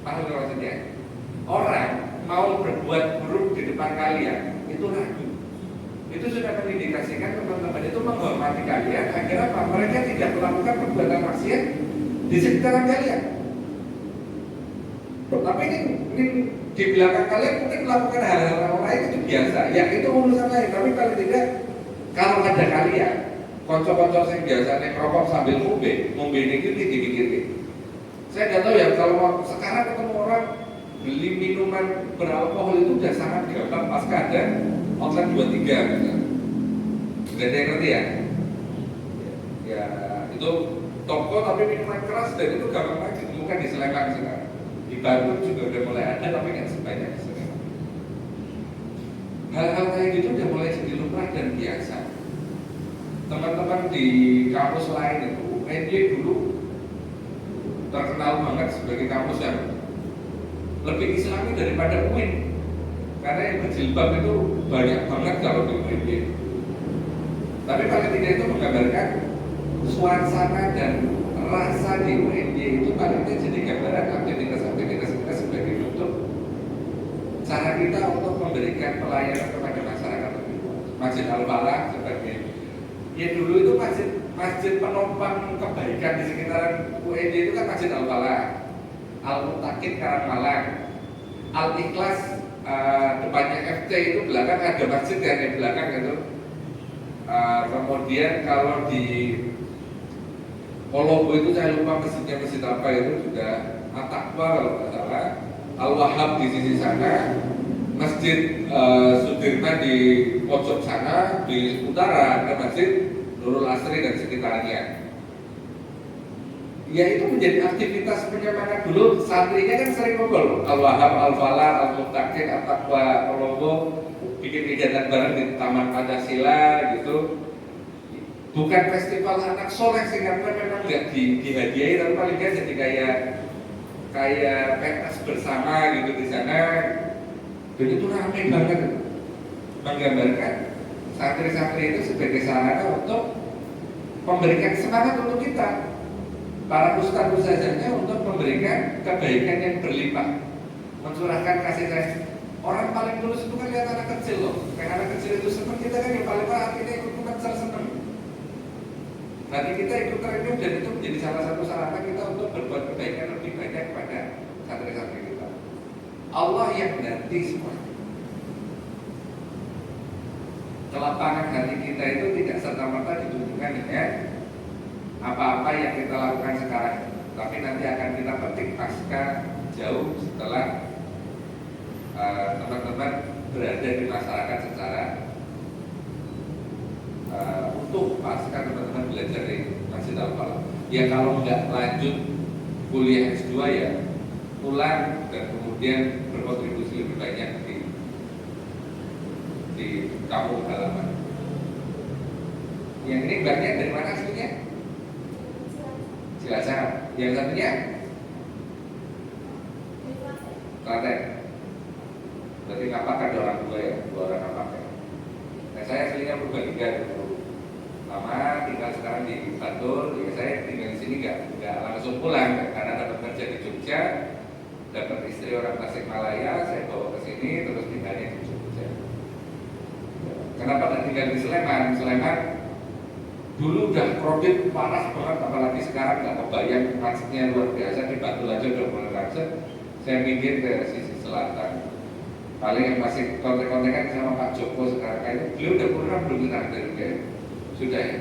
Paham nggak maksudnya? Orang mau berbuat buruk di depan kalian itu ragu. Itu sudah mengindikasikan teman-teman itu menghormati kalian agar apa? Mereka tidak melakukan perbuatan maksiat di sekitaran kalian. Tapi ini di belakang kalian mungkin melakukan hal-hal lain itu biasa. Ya itu urusan lain. Tapi paling tidak kalau ada kalian kocok-kocok yang biasa nih rokok sambil ngombe itu dikit-dikit. Saya nggak tahu ya kalau sekarang ketemu orang beli minuman beralkohol itu udah sangat gampang pasca ada outlet 23 gitu. Sudah ada yang ngerti ya? Ya itu toko tapi minuman keras dan itu gampang banget ditemukan di Sleman sekarang. Di Bandung juga udah mulai ada tapi nggak sebanyak di Sleman. Hal-hal kayak gitu udah mulai jadi lumrah dan biasa. Teman-teman di kampus lain itu UNY dulu terkenal banget sebagai kampus yang lebih islami daripada UIN. Karena yang berjilbab itu banyak banget kalau di UNY. Tapi paling tidak itu menggambarkan suasana dan rasa di UNY itu paling tidak jadi gambaran aktivitas-aktivitas kita sebagai bentuk cara kita untuk memberikan pelayanan kepada masyarakat lebih luas. Masjid Al-Falah sebagai ya dulu itu masjid penopang kebaikan di sekitaran UNY itu kan Masjid Al-Falah, Al-Mutakin Karangmalang, Al-Ikhlas depannya FC itu belakang ada masjid yang di belakang itu. Kemudian kalau di Polobo itu saya lupa masjidnya masjid apa itu juga At-Taqwa kalau nggak salah, Al-Wahhab di sisi sana, Masjid Sudirman di pojok sana, di utara ada Masjid Nurul Asri dan sekitarnya. Ya itu menjadi aktivitas penyemangat dulu. Santrinya kan sering ngobrol Al-Wahhab, Al-Falah, Al-Mutakin, At-Taqwa, Polobo bikin kegiatan bareng di Taman Pancasila gitu. Bukan festival anak soleh sih karena memang nggak dihadiahi, tapi paling nggak jadi kayak pentas bersama gitu di sana. Dan itu ramai banget, menggambarkan santri-santri itu sebagai sarana untuk memberikan semangat untuk kita, para ustadz-ustadzanya untuk memberikan kebaikan yang berlimpah, mencurahkan kasih sayang. Orang paling tulus itu kan lihat anak kecil loh. Kayak anak kecil itu senang, kita kan yang paling parah kita ikut konser senang. Nanti kita ikut terenyuh dan itu menjadi salah satu sarana kita untuk berbuat kebaikan lebih banyak kepada santri-santri kita. Allah yang ganti semua. Kelapangan hati kita itu tidak serta-merta ditunjukkan dengan apa-apa yang kita lakukan sekarang, tapi nanti akan kita petik pasca jauh setelah teman-teman berada di masyarakat secara utuh pasca teman-teman belajar di Masjid Al-Falah. Ya kalau nggak lanjut kuliah S2 ya pulang dan kemudian berkontribusi lebih banyak di kampung halaman. Yang ini mbaknya dari mana aslinya? Cilacap. Yang satunya? Klaten. Berarti ngapak ada orang tua ya, dua orang ngapak ya. Nah saya aslinya Purbalingga dulu. Lama tinggal sekarang di Bantul. Ya saya tinggal di sini nggak langsung pulang karena dapat kerja di Jogja, dapat istri orang Tasikmalaya, saya bawa ke sini terus tinggalnya di Jogja. Kenapa tidak tinggal di Sleman? Sleman dulu udah kredit parah banget, apalagi sekarang nggak kebayang macetnya luar biasa. Di Bantul aja udah mulai macet. Saya mikir ke sisi selatan. Paling yang masih kontek-kontekan sama Pak Joko sekarang itu, beliau udah pernah belum dari dia? Sudah ya,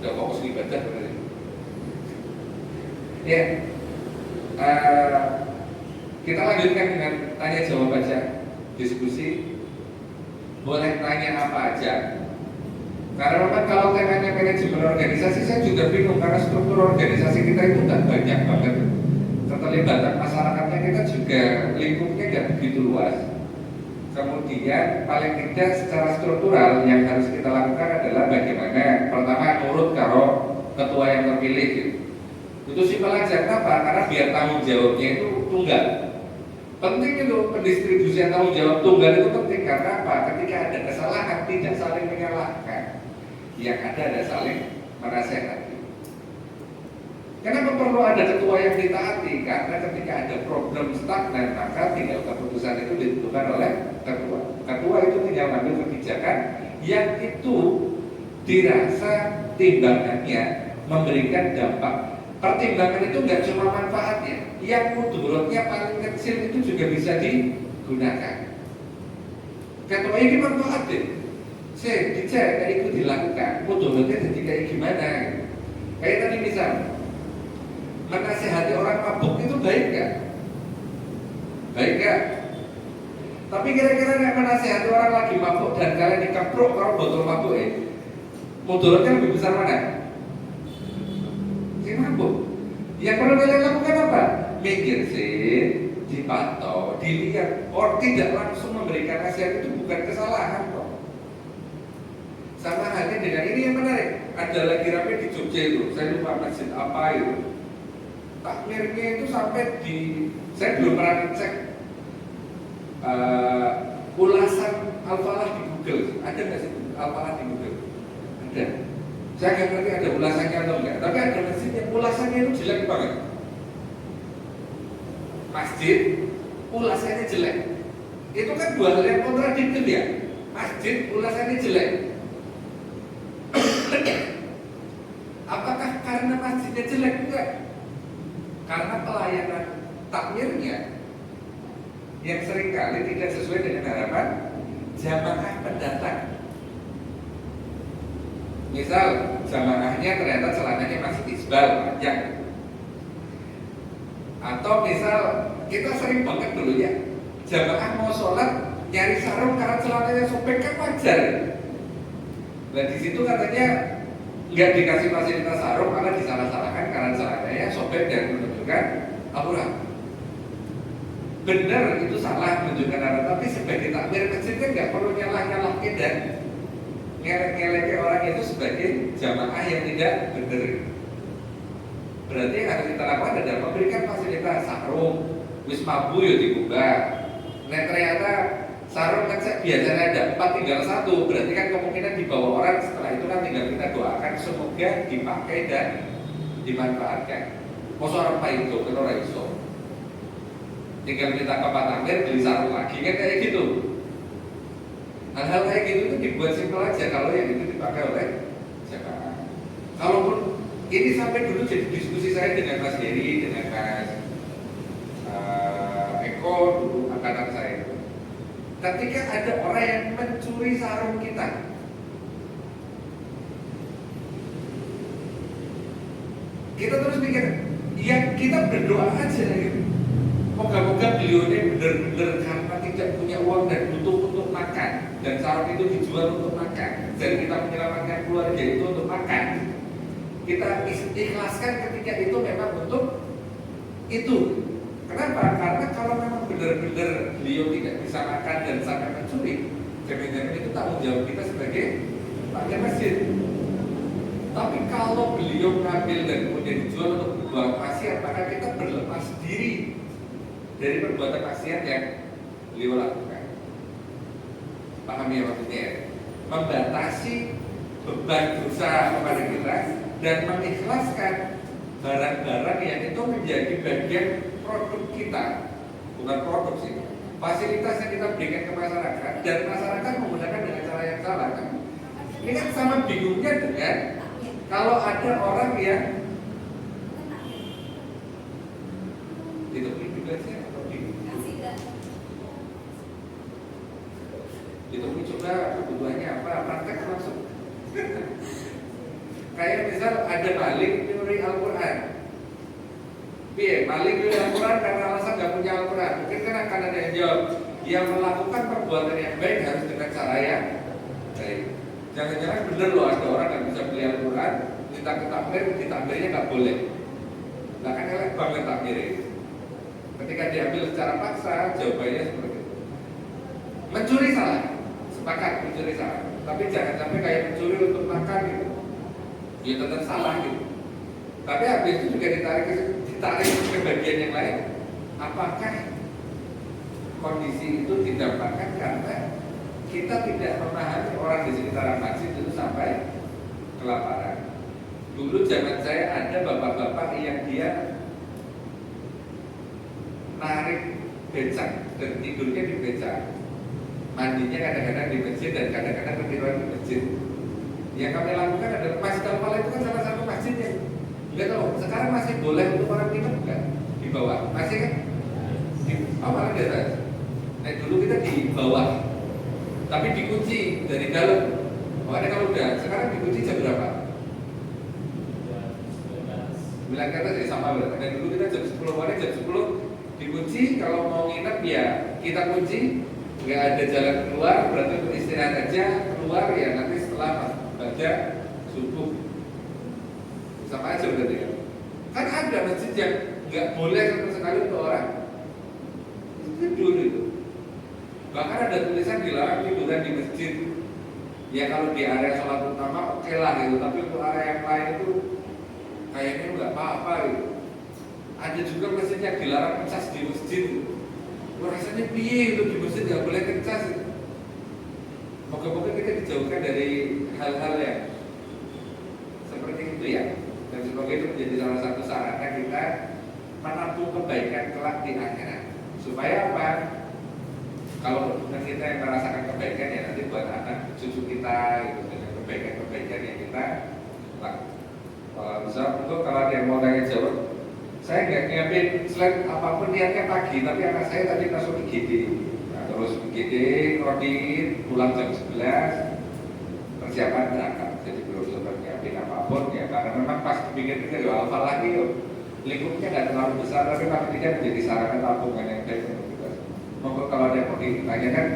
udah fokus ibadah berarti. Ya, kita lanjutkan dengan tanya jawab aja, diskusi. Boleh tanya apa aja. Karena memang kalau temanya manajemen organisasi, saya juga bingung karena struktur organisasi kita itu nggak banyak banget. Keterlibatan masyarakatnya kita juga lingkupnya nggak begitu luas. Kemudian paling tidak secara struktural yang harus kita lakukan adalah bagaimana pertama nurut kalau ketua yang terpilih gitu. Itu simpel aja. Kenapa? Karena biar tanggung jawabnya itu tunggal. Penting itu pendistribusian tanggung jawab tunggal itu penting karena apa? Ketika ada kesalahan tidak saling menyalahkan, yang ada saling menasehati. Kenapa perlu ada ketua yang ditaati? Karena ketika ada problem stagnan, maka tinggal keputusan itu ditentukan oleh ketua. Ketua itu tinggal mengambil kebijakan yang itu dirasa timbangannya memberikan dampak. Pertimbangan itu nggak cuma manfaatnya, yang mudaratnya paling kecil itu juga bisa digunakan. Ketua ini manfaatnya, saya dicek kayak itu dilakukan, mudaratnya jadi kayak gimana? Kayak tadi misal menasehati orang mabuk itu baik gak? Baik gak? Tapi kira-kira nek menasehati orang lagi mabuk dan kalian dikepruk kalau botol mabuk mudaratnya lebih besar mana? Si mabuk. Yang perlu kalian lakukan apa? Mikir sih, dipantau, dilihat. Orang tidak langsung memberikan nasihat itu bukan kesalahan kok. Sama halnya dengan ini yang menarik. Ada lagi rame di Jogja itu, saya lupa masjid apa itu. Takmirnya itu sampai di, saya belum pernah ngecek ulasan Al-Falah di Google. Ada nggak sih Al-Falah di Google? Ada. Saya nggak ngerti ada ulasannya atau enggak. Tapi ada masjid yang ulasannya itu jelek banget. Masjid ulasannya jelek. Itu kan dua hal yang kontradiktif ya. Masjid ulasannya jelek. Apakah karena masjidnya jelek? Enggak. Karena pelayanan takmirnya yang seringkali tidak sesuai dengan harapan jamaah pendatang. Misal jamaahnya ternyata celananya masih isbal panjang. Atau misal kita sering banget dulu ya, jamaah mau sholat nyari sarung karena celananya sobek kan wajar. Nah di situ katanya nggak dikasih fasilitas sarung karena disalah-salahkan karena celananya sobek dan menunjukkan aurat. Benar itu salah menunjukkan aurat, tapi sebagai takmir masjid kan nggak perlu nyalah-nyalahin dan ngelek-ngelek orang itu sebagai jamaah yang tidak benar. Berarti yang harus kita lakukan adalah memberikan fasilitas sarung, wis mabu ya dibuka. Nah ternyata sarung kan biasanya ada 4 tinggal 1, berarti kan kemungkinan dibawa orang setelah itu kan tinggal kita doakan semoga dipakai dan dimanfaatkan. Mau seorang Pak itu kalau iso, tinggal kita ke Pak Tamir beli sarung lagi kan kayak gitu. Hal-hal kayak gitu itu dibuat simpel aja kalau yang itu dipakai oleh jamaah. Kalaupun ini sampai dulu jadi diskusi saya dengan Mas Heri, dengan Mas Eko dulu angkatan saya. Ketika ada orang yang mencuri sarung kita, kita terus mikir, ya kita berdoa aja gitu. Moga-moga beliau ini benar-benar karena tidak punya uang dan butuh untuk makan, dan sarung itu dijual untuk makan, dan kita menyelamatkan keluarga itu untuk makan. Kita ikhlaskan ketika itu memang untuk Itu. Kenapa? Karena kalau memang benar-benar beliau tidak bisa makan dan sampai mencuri, jangan-jangan itu tanggung jawab kita sebagai takmir masjid. Tapi kalau beliau ngambil dan kemudian dijual untuk berbuat maksiat, maka kita berlepas diri dari perbuatan maksiat yang beliau lakukan. Paham ya maksudnya ya? Membatasi beban dosa kepada kita dan mengikhlaskan barang-barang yang itu menjadi bagian produk kita, bukan produk sih, fasilitas yang kita berikan ke masyarakat dan masyarakat menggunakan dengan cara yang salah kan? Ini kan sama bingungnya dengan kalau ada orang yang itu juga sih atau bingung itu coba kebutuhannya apa, praktek langsung. Kayak misal ada maling nyuri Al-Quran. Maling nyuri Al-Quran karena alasan gak punya Al-Quran. Mungkin kan akan ada yang jawab, yang melakukan perbuatan yang baik harus dengan cara yang baik. Jangan-jangan bener loh ada orang yang bisa beli Al-Quran, minta ke takmir, ditakmirnya gak boleh. Nah kan elek banget takmirnya. Ketika diambil secara paksa, jawabannya seperti itu. Mencuri salah, sepakat mencuri salah. Tapi jangan sampai kayak mencuri untuk makan gitu. Ya tetap salah gitu. Tapi habis itu juga ditarik ke bagian yang lain. Apakah kondisi itu didapatkan karena kita tidak memahami orang di sekitar masjid itu sampai kelaparan. Dulu zaman saya ada bapak-bapak yang dia narik becak dan tidurnya di becak, mandinya kadang-kadang di masjid dan kadang-kadang ketiduran di masjid. Yang kami lakukan adalah Masjid Al-Falah itu kan salah satu masjid yang enggak tahu sekarang masih boleh untuk orang minum enggak di bawah, masih kan di awalnya di atas. Nah dulu kita di bawah, tapi dikunci dari dalam. Makanya kalau udah sekarang dikunci jam berapa? 9 ke atas ya sama berarti. Dan dulu kita jam 10 malam, jam 10 dikunci. Kalau mau nginep ya kita kunci, nggak ada jalan keluar. Berarti untuk istirahat aja keluar ya nanti setelah baca subuh. Sama aja berarti kan. Kan ada masjid yang nggak boleh sama sekali untuk orang tidur itu. Bahkan ada tulisan dilarang tiduran di masjid. Ya kalau di area sholat utama oke lah gitu, tapi untuk area yang lain itu kayaknya nggak apa-apa gitu. Ada juga masjid yang dilarang ngecas di masjid. Rasanya piye itu di masjid nggak boleh ngecas. Moga-moga kita dijauhkan dari hal-hal yang seperti itu ya. Dan semoga itu menjadi salah satu sarana kita menampung kebaikan kelak di akhirat. Supaya apa? Kalau bukan kita yang merasakan kebaikan ya nanti buat anak cucu kita gitu, dengan kebaikan-kebaikan yang kita lakukan. Kalau bisa untuk kalau ada yang mau tanya jawab, saya nggak nyiapin slide apapun niatnya pagi, tapi anak saya tadi masuk IGD, nah, terus IGD, Rodin, pulang jam 11, persiapan berangkat, jadi belum sempat nyiapin apapun ya, karena memang pas pikir-pikir ya hafal lagi yuk, lingkupnya nggak terlalu besar, tapi paling tidak menjadi sarana tabungan yang baik untuk kita. Monggo kalau ada yang mau ditanyakan,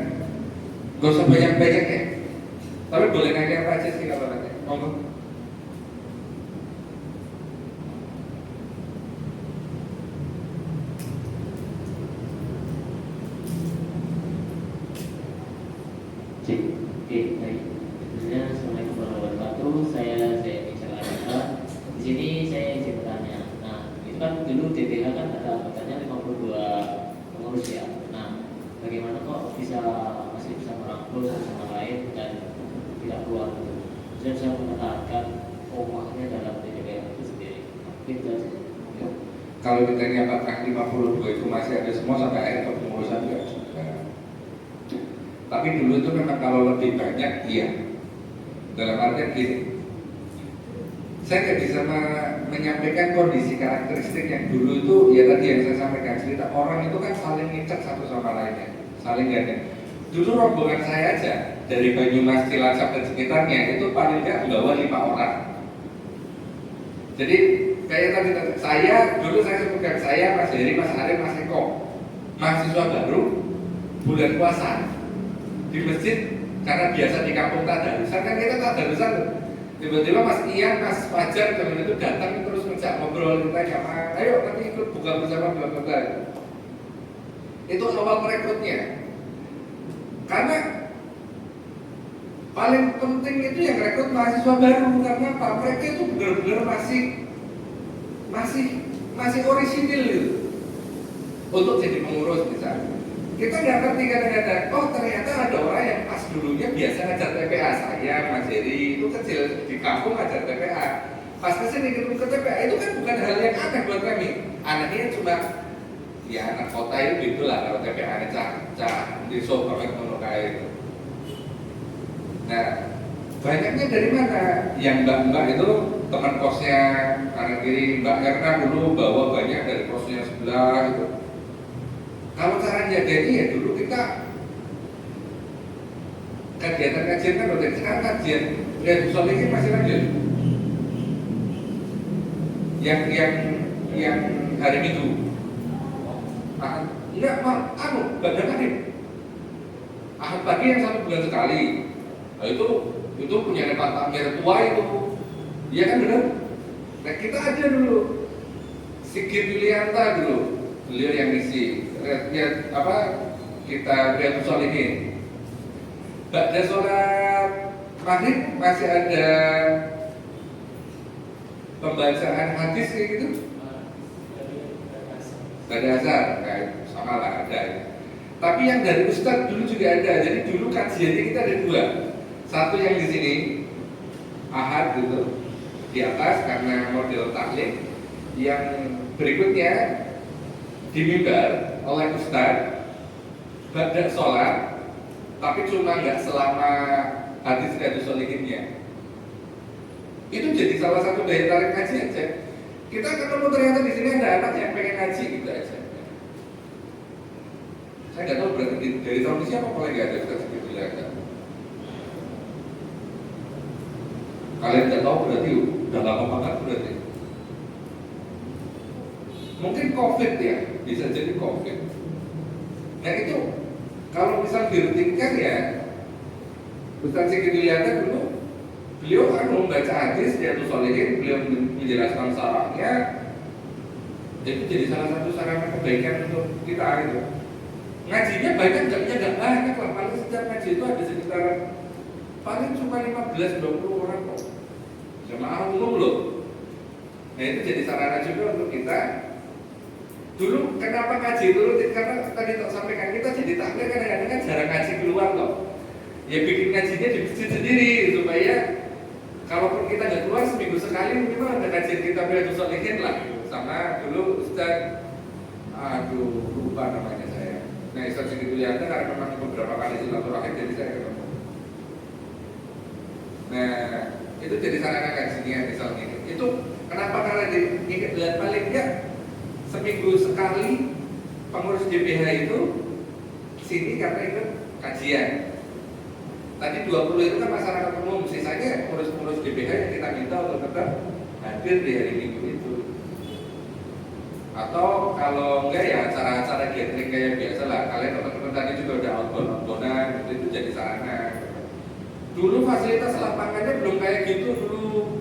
gak usah banyak-banyak ya, tapi boleh nanya apa aja sih kalau nanti, monggo.
Oke, baik. Sebenarnya Assalamualaikum warahmatullahi wabarakatuh. Saya bicara Adha. Di sini saya izin bertanya. Nah, itu kan dulu DPH kan ada anggotanya 52 pengurus ya. Nah, bagaimana kok masih bisa merangkul sama lain dan tidak keluar? Saya bisa mempertahankan rumahnya dalam DPH itu sendiri. Itu aja.
Kalau ditanya apakah 52 itu masih ada semua sampai akhir kepengurusan juga. Tapi dulu itu memang kalau lebih banyak iya. Dalam artian gini, saya nggak bisa menyampaikan kondisi karakteristik yang dulu itu ya tadi yang saya sampaikan cerita orang itu kan saling ngicat satu sama lainnya, saling gandeng. Dulu rombongan saya aja dari Banyumas, Cilacap dan sekitarnya itu paling nggak bawa 5 orang. Jadi kayak tadi dulu saya sebutkan saya, Mas Heri, Mas Arif, Mas Eko, mahasiswa baru bulan puasa di masjid karena biasa di kampung tadarusan kan kita tadarusan Tiba-tiba Mas Ian, Mas Fajar zaman itu datang terus ngejak ngobrol, kita nyapa, ayo nanti ikut buka bersama bla bla bla. Itu awal merekrutnya. Karena paling penting itu yang rekrut mahasiswa baru, karena apa? Mereka itu benar-benar masih orisinil gitu untuk jadi pengurus misalnya. Kita nggak ngerti kadang-kadang, oh ternyata ada orang yang pas dulunya biasa ngajar TPA, saya, Mas Heri, itu kecil di kampung ngajar TPA. Pas kesini ketemu ke TPA, itu kan bukan hal yang aneh buat kami. Anehnya cuma, ya anak kota itu gitulah, kalau TPA cah di sok banget menukai itu. Nah, banyaknya dari mana? Yang mbak-mbak itu teman kosnya kanan kiri, Mbak Erna dulu bawa banyak dari kosnya sebelah gitu. Kalau cara jaganya ya dulu kita kajian kan udah sekarang kajian dan soalnya masih lanjut. Yang hari Minggu. Enggak, Badar Karim. Ahad pagi yang 1 bulan sekali. Nah, itu punya Pak Takmir tua itu. Iya kan benar? Nah, kita aja dulu Sigit Yulianta dulu, beliau yang ngisi. Kita Riyadhus Shalihin. Ba'da sholat maghrib masih ada pembacaan hadis kayak gitu. Pada asar, sama lah ada. Tapi yang dari Ustadz dulu juga ada. Jadi dulu kajiannya kita ada 2. Satu yang di sini Ahad gitu di atas karena model taklim. Yang berikutnya di mimbar oleh Ustadz pada sholat, tapi cuma nggak selama hadis Riyadhus Shalihinnya. Itu jadi salah satu daya tarik ngaji aja. Kita ketemu ternyata di sini ada anak yang pengen ngaji gitu aja. Saya nggak tahu berarti dari tahun siapa kalau nggak ada Ustaz gitu ya. Kalian nggak tahu berarti udah lama banget berarti. Mungkin COVID ya, bisa jadi COVID. Nah itu kalau misal dirutinkan ya, Ustaz Sigit Yulianta dulu, beliau kan membaca hadis Riyadhus Shalihin, beliau menjelaskan syarahnya, itu jadi salah satu sarana kebaikan untuk kita itu. Ngajinya banyak, nggak banyak lah, paling setiap ngaji itu ada sekitar paling cuma 15-20 orang kok, jemaah umum loh. Nah itu jadi sarana juga untuk kita. Dulu kenapa ngaji itu rutin? Karena tadi tak sampaikan kita jadi taklim kadang-kadang kan jarang ngaji keluar loh. Ya bikin ngajinya di masjid sendiri supaya kalaupun kita nggak keluar seminggu sekali minimal ada kajian kita Riyadhus Shalihin lah. Sama dulu Ustaz, lupa namanya saya. Nah Ustaz Sigit Yulianta karena memang beberapa kali silaturahim jadi saya ketemu. Nah itu jadi sarana kajiannya misalnya. Itu kenapa? Karena diingat dan paling enggak seminggu sekali pengurus DPH itu sini karena ikut kajian. Tadi 20 itu kan masyarakat umum, sisanya pengurus-pengurus DPH yang kita minta untuk tetap hadir di hari Minggu itu. Atau kalau enggak ya acara-acara gathering kayak biasa lah. Kalian teman-teman tadi juga udah outbound-outboundan, itu jadi sarana. Dulu fasilitas lapangannya belum kayak gitu dulu.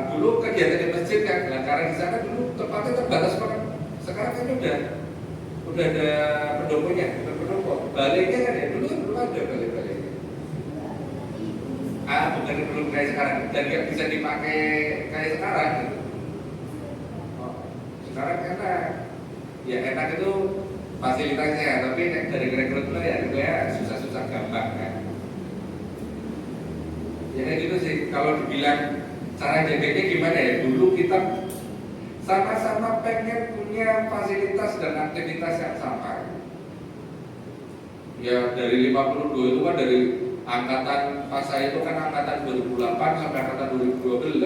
Dulu kegiatan di masjid kan, karena di sana dulu tempatnya terbatas banget. Sekarang kan udah ada pendoponya, bukan pendopo. Baliknya kan ya, dulu kan belum ada balik-baliknya. Bukan belum kayak sekarang, dan nggak bisa dipakai kayak sekarang gitu. Sekarang enak, ya enak itu fasilitasnya, tapi dari rekrutmen ya itu ya susah-susah gampang kan. Ya kayak gitu sih, kalau dibilang cara jaganya gimana ya? Dulu kita sama-sama pengen punya fasilitas dan aktivitas yang sama. Ya dari 52 itu kan dari angkatan pas saya itu kan angkatan 2008 sampai angkatan 2012.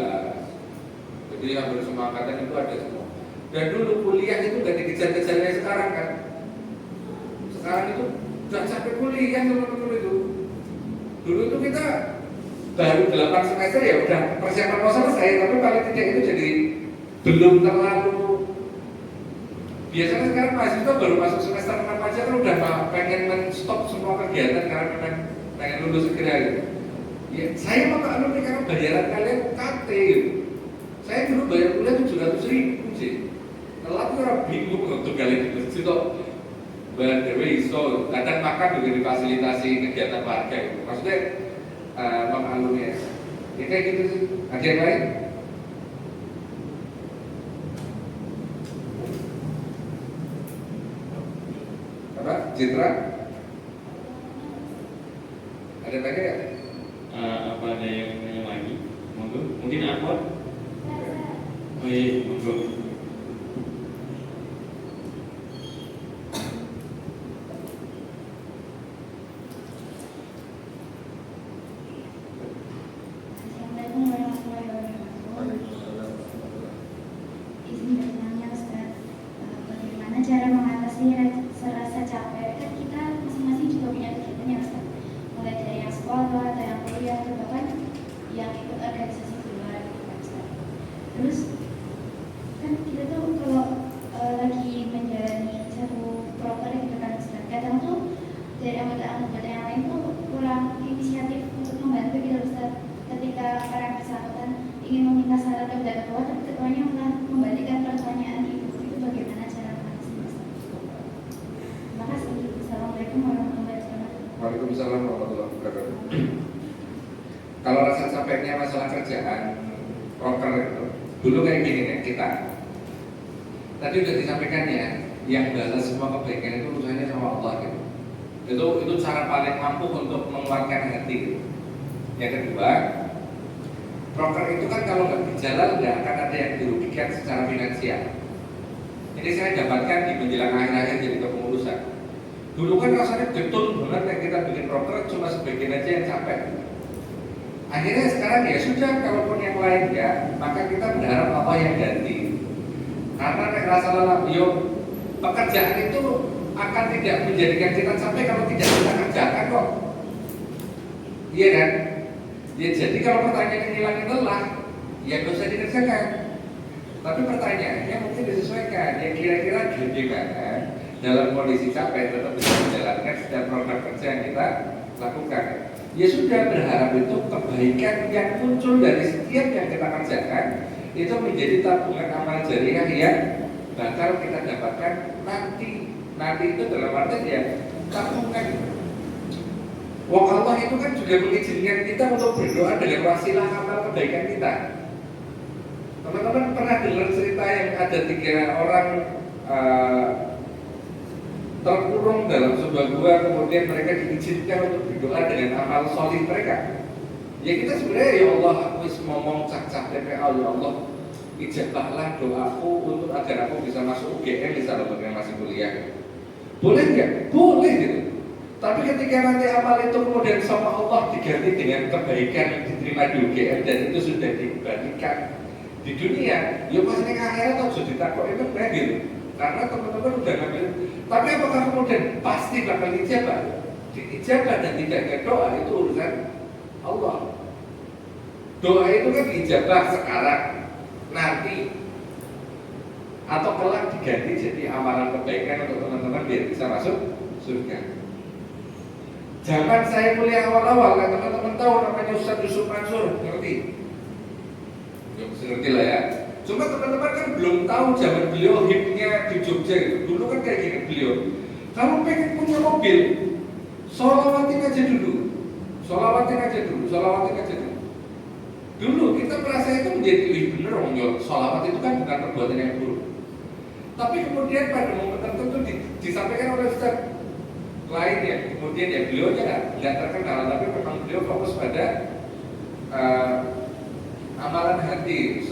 Jadi hampir semua angkatan itu ada semua. Dan dulu kuliah itu gak dikejar-kejarnya sekarang kan. Sekarang itu gak sampai kuliah teman-teman itu. Dulu itu kita baru 8 semester ya udah persiapan mau selesai, tapi paling tidak itu jadi belum terlalu. Biasanya sekarang mahasiswa baru masuk semester 6 aja kan udah pengen men-stop semua kegiatan karena pengen lulus segera gitu. Ya, saya mau alumni karena bayaran kalian UKT gitu. Saya dulu bayar kuliah 700.000 sih. Telat orang bingung untuk kalian di masjid kok bayar dewe iso. Kadang makan juga difasilitasi kegiatan warga gitu. Maksudnya non alumni ya kayak gitu sih. Ada yang lain? Apa? Citra? Ada tanya nggak?
Apa ada yang nanya lagi? Monggo. Mungkin apa? Oh iya, monggo.
Assalamualaikum warahmatullahi wabarakatuh. Izin bertanya Ustaz, bagaimana cara mengatasi rasa capek? Kan kita masing-masing juga punya kegiatan ya Ustaz. Mulai dari yang sekolah atau yang kuliah atau bahkan yang ikut organisasi di luar gitu kan Ustaz. Terus kan kita tuh kalau lagi menjalani satu proker gitu kan Ustaz, kadang tuh dari anggota-anggota yang lain tuh kurang inisiatif untuk membantu gitu Ustaz. Ketika orang bersangkutan ingin meminta saran kepada ketua, tapi ketuanya malah membalikkan pertanyaan itu bagaimana cara mengatasi Ustaz? Terima kasih. Assalamualaikum warahmatullahi wabarakatuh.
Waalaikumsalam warahmatullahi wabarakatuh. Kalau rasa capeknya masalah kerjaan, proker itu, dulu kayak gini nih kita. Tadi udah disampaikan ya, yang balas semua kebaikan itu urusannya sama Allah gitu. Itu cara paling ampuh untuk menguatkan hati gitu. Yang kedua, proker itu kan kalau nggak berjalan nggak akan ada yang dirugikan secara finansial. Ini saya dapatkan di menjelang akhir-akhir jadi kepengurusan. Dulu kan rasanya betul banget yang kita bikin proker cuma sebagian aja yang capek. Akhirnya sekarang ya sudah, kalaupun yang lain ya, maka kita berharap apa yang ganti. Karena rasa lelah pekerjaan itu akan tidak menjadikan kita capek kalau tidak kita kerjakan kok. Iya kan? Ya jadi kalau pertanyaannya ngilangin lelah, ya nggak usah dikerjakan. Tapi pertanyaannya mungkin disesuaikan. Ya kira-kira gimana dalam kondisi capek tetap bisa menjalankan setiap program kerja yang kita lakukan. Ya sudah, berharap itu kebaikan yang muncul dari setiap yang kita kerjakan itu menjadi tabungan amal jariah yang bakal kita dapatkan nanti. Nanti itu dalam arti ya tabungan. Wong Allah itu kan juga mengizinkan kita untuk berdoa dengan wasilah amal kebaikan kita. Teman-teman pernah dengar cerita yang ada 3 orang terkurung dalam sebuah gua, kemudian mereka diizinkan untuk berdoa dengan amal solih mereka. Ya kita sebenarnya ya Allah, aku ngomong cak-cak TPA, ya Allah ijabahlah doaku untuk agar aku bisa masuk UGM misalnya yang masih kuliah. Boleh nggak? Boleh gitu. Tapi ketika nanti amal itu kemudian sama Allah diganti dengan kebaikan yang diterima di UGM dan itu sudah dibandingkan di dunia, ya pas ini akhirat harus ditakut itu kayak gitu. Karena teman-teman udah ngambil. Tapi apakah kemudian pasti bakal dijabah? Dijabah dan tidaknya doa itu urusan Allah. Doa itu kan dijabah sekarang, nanti, atau kelak diganti jadi amalan kebaikan untuk teman-teman biar bisa masuk surga. Zaman saya kuliah awal-awal, kan teman-teman tahu namanya Ustaz Yusuf Mansur, ngerti? Ya mesti ngerti lah ya. Cuma teman-teman kan belum tahu zaman beliau hipnya di Jogja gitu. Dulu kan kayak gini beliau. Kalau pengen punya mobil, sholawatin aja dulu. Sholawatin aja dulu. Dulu kita merasa itu menjadi lebih benar, sholawat itu kan bukan perbuatan yang buruk. Tapi kemudian pada momen tertentu disampaikan oleh Ustaz lain ya, kemudian ya beliau nggak terkenal, tapi memang beliau fokus pada amalan hati.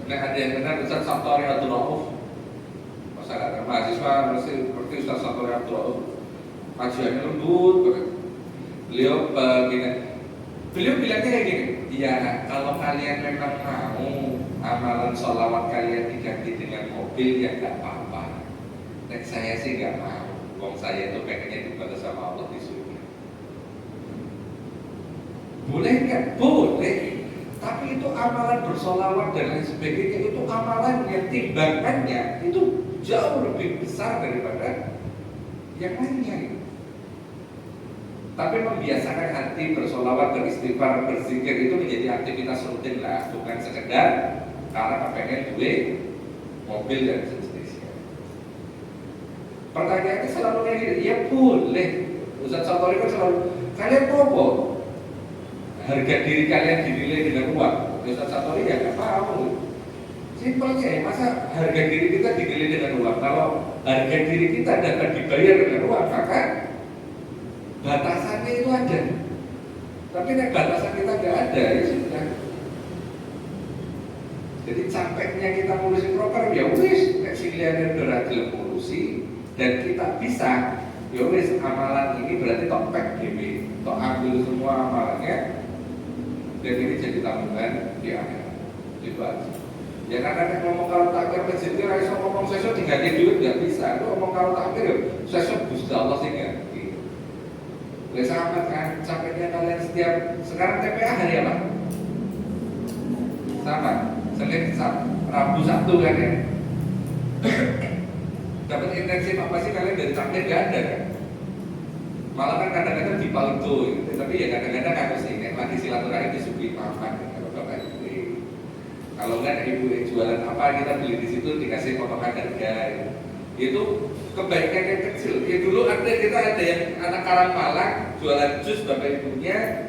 Ada yang kenal Ustaz Sabtori Abdul Rauf, masyarakat mahasiswa seperti Ustaz Sabtori Abdul Rauf, kajiannya lembut. Beliau bilangnya kayak gini, ya kalau kalian memang mau amalan sholawat kalian diganti dengan mobil ya nggak apa-apa. Dan saya sih nggak mau. Wong saya itu pengennya dibalas sama Allah di surga. Boleh nggak? Boleh. Tapi itu amalan bersolawat dan lain sebagainya, itu amalan yang timbangannya itu jauh lebih besar daripada yang lainnya. Tapi membiasakan hati bersolawat, beristighfar, berzikir itu menjadi aktivitas rutin lah, bukan sekedar karena kepengen duit, mobil dan seterusnya. Pertanyaannya selalu kayak gini, ya boleh. Ustaz Satori kan selalu, kalian apa? Harga diri kalian dinilai dengan uang. Ustaz Satori ya nggak mau. Simpelnya ya, masa harga diri kita dinilai dengan uang? Kalau harga diri kita dapat dibayar dengan uang, maka batasannya itu ada. Tapi nek batasan kita nggak ada, ya sudah. Jadi capeknya kita ngurusin program, ya wis, nek siliane ora gelem ngurusi dan kita bisa, ya wis amalan ini berarti tok pek dhewe, tok ambil semua amalannya dan ini jadi tabungan di akhirat. Itu aja. Ya karena nek ngomong kalau takbir masjid ki ora iso ngomong sesuk diganti duit nggak bisa. Lu ngomong kalau takbir ya sesuk Gusti Allah sing ganti. Wis amat kan capeknya kalian setiap sekarang TPA hari apa? Sama. Senin, Rabu, Sabtu kan ya. Dapat intensif apa sih kalian dari takbir nggak ada kan? Malah kan kadang-kadang di paldo gitu. Tapi ya kadang-kadang harus ini lagi silaturahim disuguhi makan kalau bapak ibu. Kalau enggak ibu jualan apa kita beli di situ dikasih potongan harga. Itu kebaikan yang kecil. Ya dulu kita ada yang anak Karang Malang jualan jus bapak ibunya.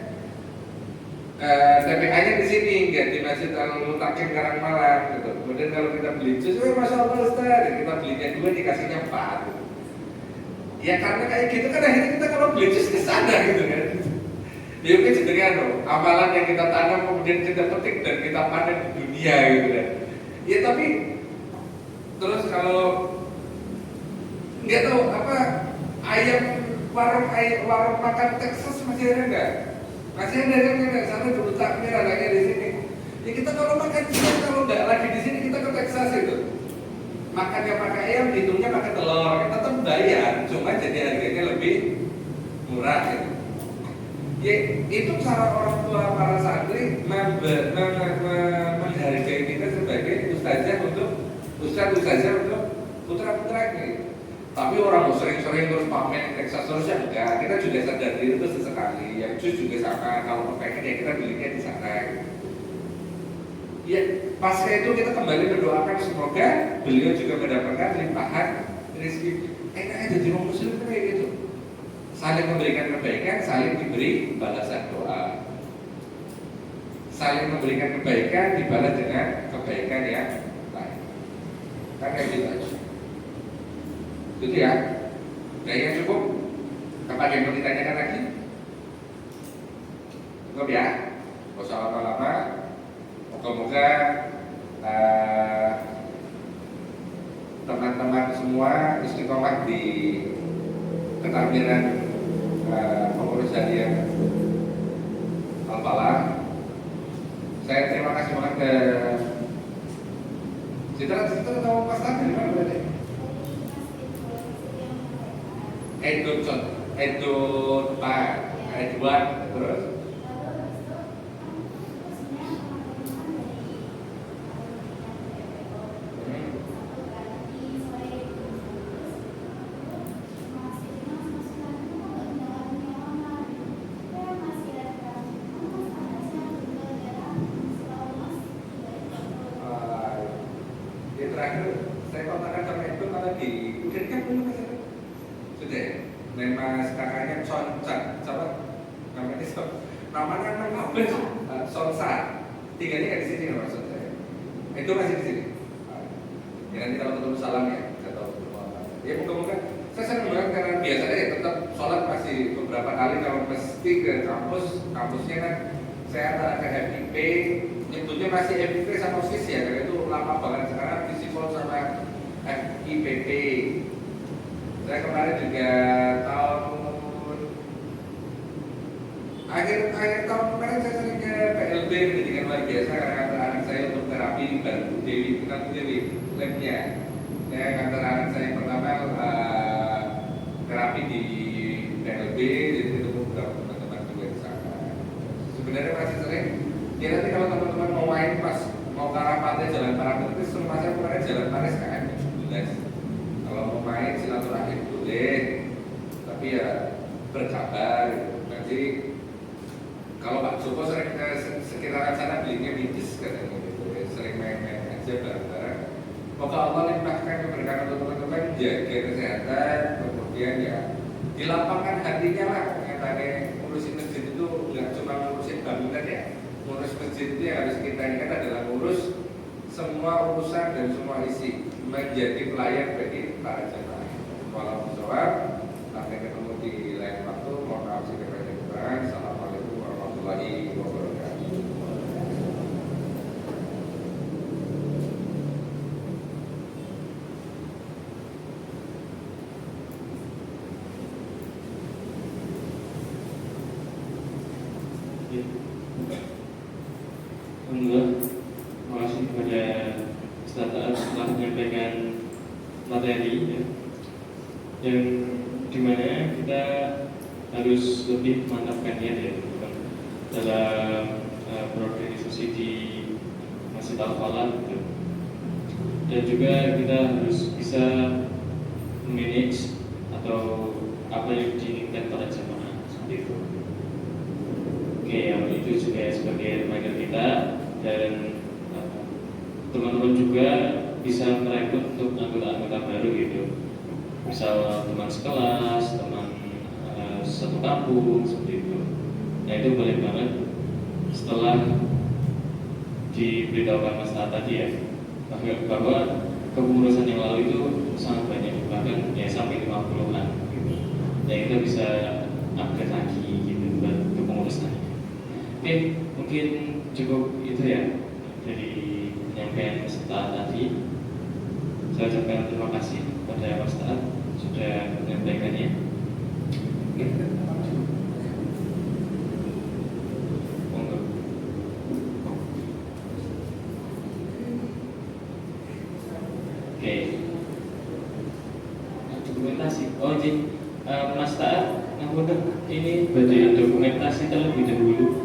TPA-nya di sini, nggak di Masjid Al-Mutakin Karang Malang gitu. Kemudian kalau kita beli jus, masya Allah Ustaz, kita belinya 2 dikasihnya 4. Ya karena kayak gitu kan akhirnya kita kalau beli jus ke sana gitu kan. Ya mungkin sebenarnya amalan yang kita tanam kemudian kita petik dan kita panen di dunia gitu kan. Ya tapi terus kalau nggak tahu apa warung makan Texas masih ada nggak? Masih ada kan nggak sana dulu takmir adanya di sini. Ya kita kalau makan di sini kalau nggak lagi di sini kita ke Texas itu. Makannya pakai ayam, hitungnya pakai telur. Kita tetap bayar, cuma jadi harganya lebih murah gitu. Ya itu cara orang tua para santri menghargai kita sebagai ustazah untuk putra-putranya. Tapi orang sering-sering terus pamer Texas terus ya enggak. Kita juga sadar diri itu sesekali. Yang jus juga sama. Kalau kepengen ya kita belinya di sana. Ya pasca itu kita kembali berdoakan semoga beliau juga mendapatkan limpahan rezeki. Enaknya jadi orang muslim kayak gitu. Saling memberikan kebaikan, saling diberi balasan doa. Saling memberikan kebaikan dibalas dengan kebaikan yang lain. Kan kayak gitu aja. Itu ya. Kayaknya cukup. Apa yang mau ditanyakan lagi? Cukup ya. Gak usah lama-lama. Moga-moga teman-teman semua istiqomah di ketakbiran pengurus harian Al-Falah. Saya terima kasih banget ke Citra tahu Mas Tadi di mana berarti? Edun Pak Edwan terus terakhir saya kontakkan sama itu malah di udah kan belum mas sudah nama kakaknya Soncat siapa namanya namanya apa Sonsa tinggalnya kan di sini maksud saya itu masih di sini ya nanti kalau ketemu salam ya saya tahu ya moga-moga saya senang banget karena biasanya ya tetap sholat masih beberapa kali kalau mesti ke kampusnya kan saya antara ke FIP nyebutnya masih FIP sama OSIS ya karena itu lama banget sekarang Visipol sama FIPP. Saya kemarin juga akhir tahun kemarin saya sering ke PLB pendidikan luar biasa karena anak saya untuk terapi Bantu Dewi labnya. Saya kantor anak saya yang pertama terapi di PLB jadi ketemu beberapa teman-teman juga di sana. Sebenarnya masih sering. Ya nanti kalau teman-teman mau main pas mau ke Arafat Jalan Parameter semua saya kemarin Jalan Paris kan 17. Kalau mau main silaturahim boleh, tapi ya berkabar. Jadi kalau Pak Joko sering ke sekitaran sana belinya midis katanya gitu, ya. Sering main-main aja bareng-bareng. Semoga Allah limpahkan keberkahan untuk teman-teman, jaga kesehatan, kemudian ya dilapangkan hatinya lah. Yang tadi ngurusin masjid itu nggak cuma ngurusin bangunan ya, ngurus masjid itu yang harus kita ingat adalah ngurus semua urusan dan semua isi, menjadi pelayan bagi para jemaah. Walau sholat, sampai ketemu di lain waktu. Mohon maaf jika ada kekurangan. Assalamualaikum warahmatullahi wabarakatuh.
Ya. Alhamdulillah, terima kasih kepada Ustaz Taat telah menyampaikan materi ya, yang dimana kita harus lebih mantapkannya ya dalam berorganisasi di Masjid Al-Falah gitu. Dan juga kita harus bisa manage atau apa yang diinginkan pada jemaah seperti itu. Oke, yang itu juga sebagai reminder kita, dan teman-teman juga bisa merekrut untuk anggota-anggota baru gitu. Misal teman sekelas, teman satu kampung seperti itu. Nah itu boleh banget setelah diberitahukan Mas Taat tadi ya, bahwa kepengurusan yang lalu itu sangat banyak, bahkan ya sampai 50-an gitu. Nah kita bisa upgrade lagi gitu buat kepengurusan. Oke, mungkin cukup itu ya dari penyampaian Mas Taat tadi. Saya ucapkan terima kasih kepada Mas Taat sudah menyampaikannya. Oke, dokumentasi. Oh, Mas Taat, ngapunten ini bagian dokumentasi terlebih dahulu.